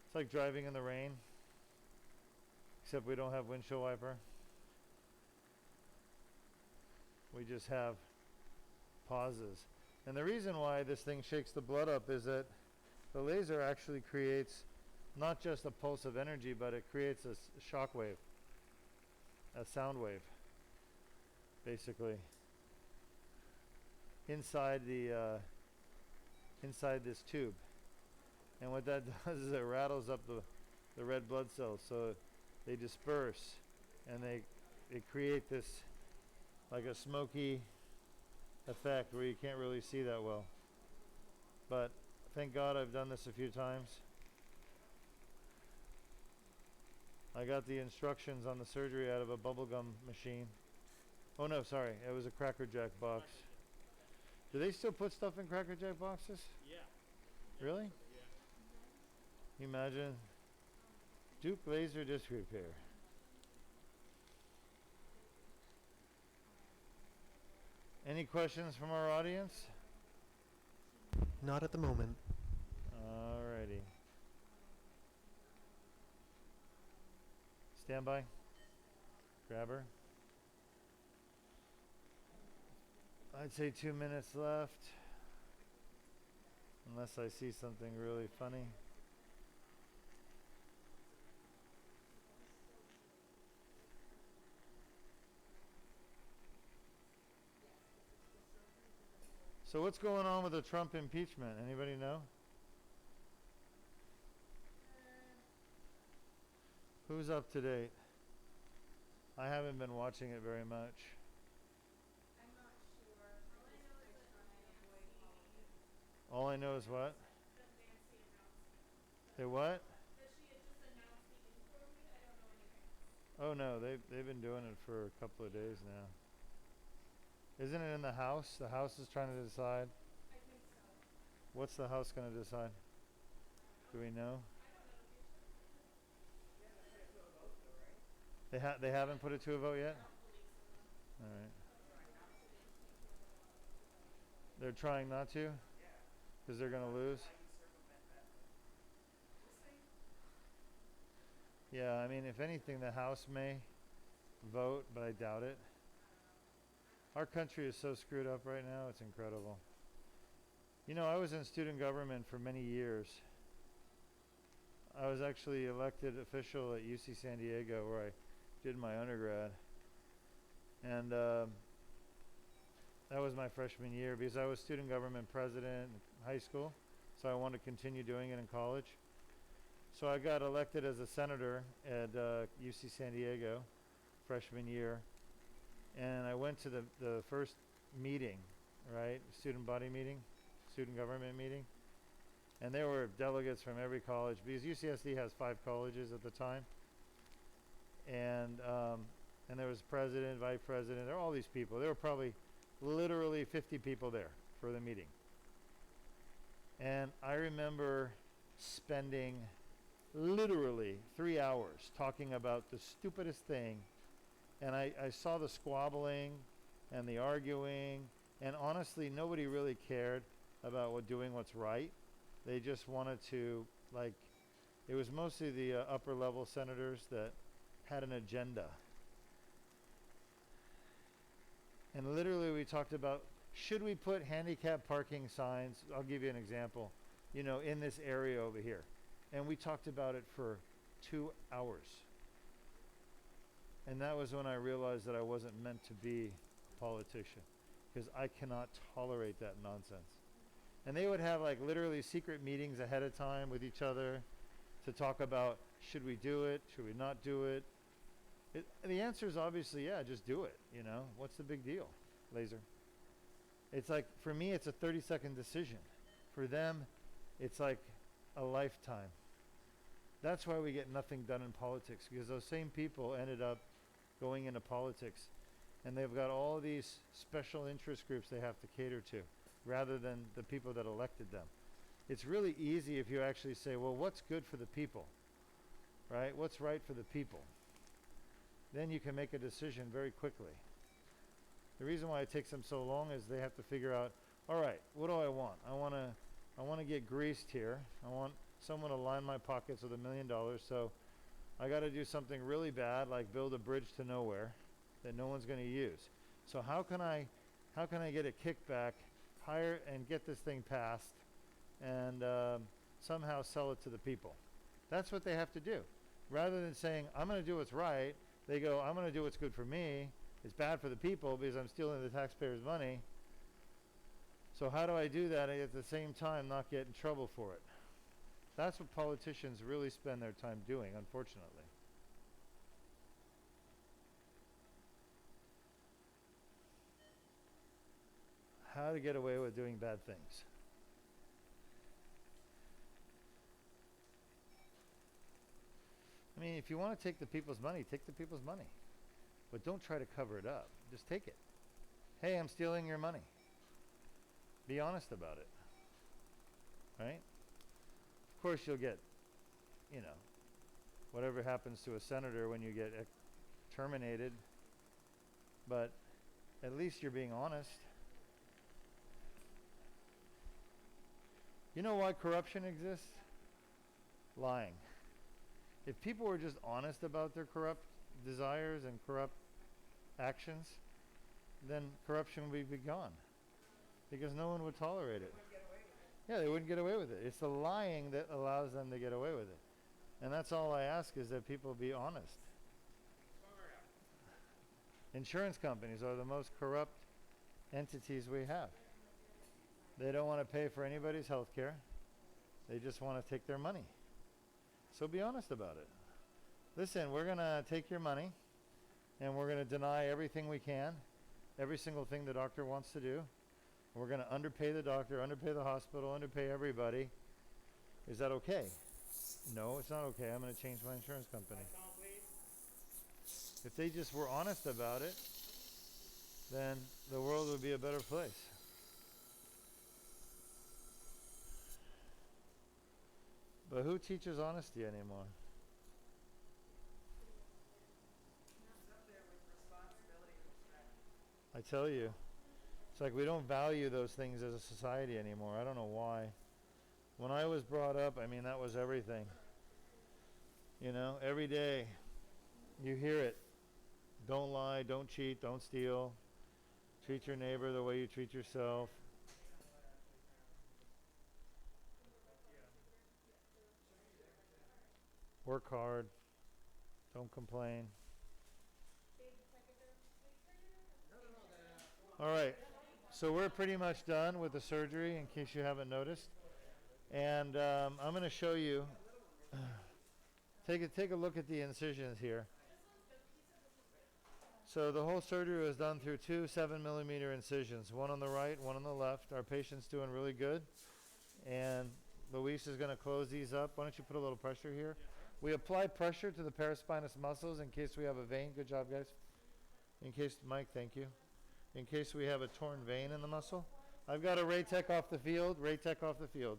It's like driving in the rain, except we don't have windshield wiper. We just have pauses. And the reason why this thing shakes the blood up is that the laser actually creates not just a pulse of energy, but it creates a shock wave, a sound wave, basically, inside this tube. And what that does is it rattles up the red blood cells, so they disperse, and they create this like a smoky effect where you can't really see that well. But thank God I've done this a few times. I got the instructions on the surgery out of a bubblegum machine. Oh no, sorry, it was a Cracker Jack box. Do they still put stuff in Cracker Jack boxes? Yeah. Really? Yeah. Can you imagine? Duke Laser Disc Repair. Any questions from our audience? Not at the moment. Alrighty. Stand by. Grab her. I'd say 2 minutes left. Unless I see something really funny. So what's going on with the Trump impeachment? Anybody know? Who's up to date? I haven't been watching it very much. I'm not sure. I just try to avoid politics. All I know is what? That Nancy announced. They what? That she had just announced the inquiry. I don't know anything else. Oh no, they've been doing it for a couple of days now. Isn't it in the House? The House is trying to decide. I think so. What's the House going to decide? Do we know? I don't know the future. They haven't put it to a vote yet? I don't believe so, no. All right. They're trying not to? Because they're going to lose? Yeah, I mean, if anything, the House may vote, but I doubt it. Our country is so screwed up right now, it's incredible. You know, I was in student government for many years. I was actually elected official at UC San Diego where I did my undergrad. And that was my freshman year because I was student government president in high school. So I wanted to continue doing it in college. So I got elected as a senator at UC San Diego freshman year. And I went to the first meeting, right? Student body meeting, student government meeting. And there were delegates from every college because UCSD has 5 colleges at the time. And there was president, vice president, there were all these people. There were probably literally 50 people there for the meeting. And I remember spending literally 3 hours talking about the stupidest thing. And I saw the squabbling and the arguing, and honestly, nobody really cared about doing what's right. They just wanted to, like, it was mostly the upper level senators that had an agenda. And literally we talked about, should we put handicap parking signs, I'll give you an example, you know, in this area over here. And we talked about it for 2 hours. And that was when I realized that I wasn't meant to be a politician, because I cannot tolerate that nonsense. And they would have like literally secret meetings ahead of time with each other to talk about, should we do it, should we not do it? The answer is obviously, yeah, just do it, you know? What's the big deal? Laser. It's like, for me, it's a 30-second decision. For them, it's like a lifetime. That's why we get nothing done in politics, because those same people ended up going into politics, and they've got all these special interest groups they have to cater to, rather than the people that elected them. It's really easy if you actually say, well, what's good for the people, right? What's right for the people? Then you can make a decision very quickly. The reason why it takes them so long is they have to figure out, all right, what do I want? I want to get greased here. I want someone to line my pockets with $1 million, so I got to do something really bad, like build a bridge to nowhere that no one's going to use. So how can I get a kickback, hire and get this thing passed, and somehow sell it to the people? That's what they have to do. Rather than saying, I'm going to do what's right, they go, I'm going to do what's good for me. It's bad for the people because I'm stealing the taxpayers' money. So how do I do that and at the same time not get in trouble for it? That's what politicians really spend their time doing, unfortunately. How to get away with doing bad things. I mean, if you want to take the people's money, take the people's money. But don't try to cover it up. Just take it. Hey, I'm stealing your money. Be honest about it. Right? Of course, you'll get, you know, whatever happens to a senator when you get terminated. But at least you're being honest. You know why corruption exists? Lying. If people were just honest about their corrupt desires and corrupt actions, then corruption would be gone, because no one would tolerate it. Yeah, they wouldn't get away with it. It's the lying that allows them to get away with it. And that's all I ask, is that people be honest. Insurance companies are the most corrupt entities we have. They don't want to pay for anybody's health care. They just want to take their money. So be honest about it. Listen, we're going to take your money, and we're going to deny everything we can, every single thing the doctor wants to do. We're going to underpay the doctor, underpay the hospital, underpay everybody. Is that okay? No, it's not okay. I'm going to change my insurance company. If they just were honest about it, then the world would be a better place. But who teaches honesty anymore? I tell you, it's like we don't value those things as a society anymore. I don't know why. When I was brought up, I mean, that was everything. You know, every day you hear it. Don't lie, don't cheat, don't steal. Treat your neighbor the way you treat yourself. Work hard. Don't complain. All right. So we're pretty much done with the surgery, in case you haven't noticed. And I'm going to show you. Take a look at the incisions here. So the whole surgery was done through 2 7-millimeter incisions, one on the right, one on the left. Our patient's doing really good. And Luis is going to close these up. Why don't you put a little pressure here? We apply pressure to the paraspinous muscles in case we have a vein. Good job, guys. In case, Mike, thank you. In case we have a torn vein in the muscle. I've got a Raytech off the field. Raytech off the field.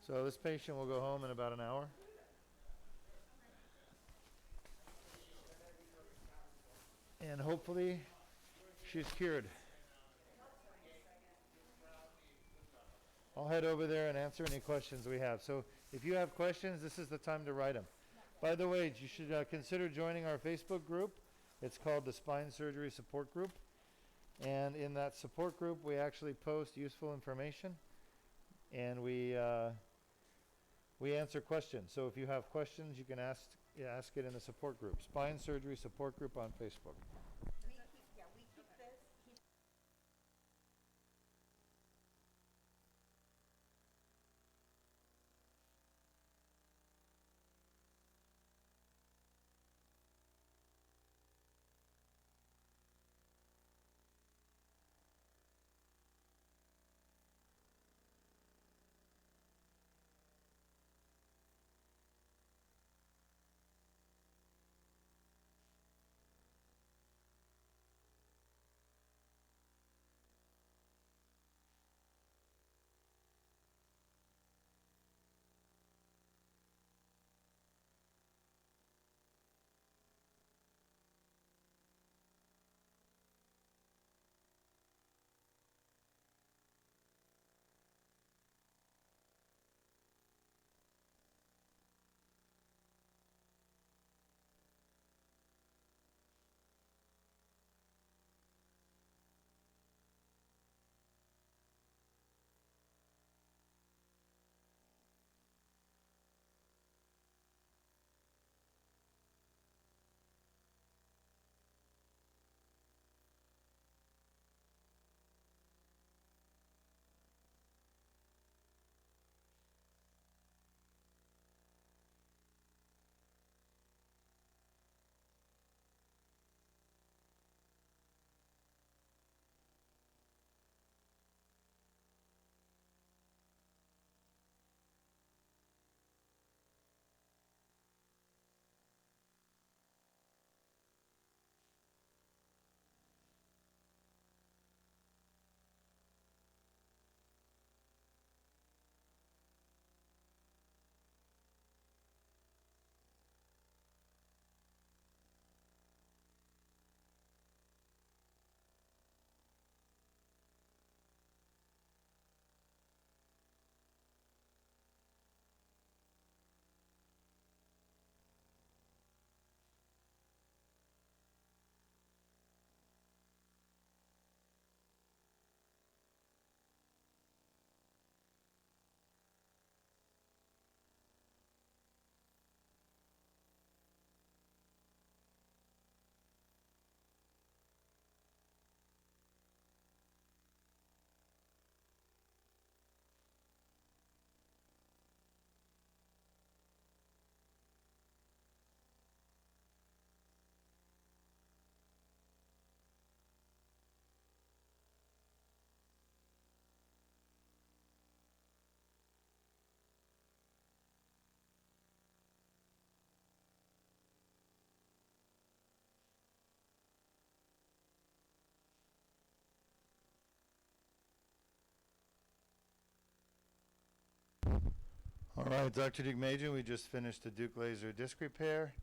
So this patient will go home in about an hour. And hopefully she's cured. I'll head over there and answer any questions we have. So if you have questions, this is the time to write them. By the way, you should consider joining our Facebook group. It's called the Spine Surgery Support Group. And in that support group, we actually post useful information, and we answer questions. So if you have questions, you can ask it in the support group. Spine Surgery Support Group on Facebook. We keep this. All right, Dr. Digmajan, we just finished the Duke laser disc repair,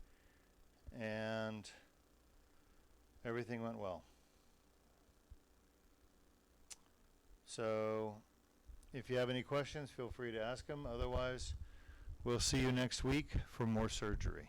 and everything went well. So if you have any questions, feel free to ask them. Otherwise, we'll see you next week for more surgery.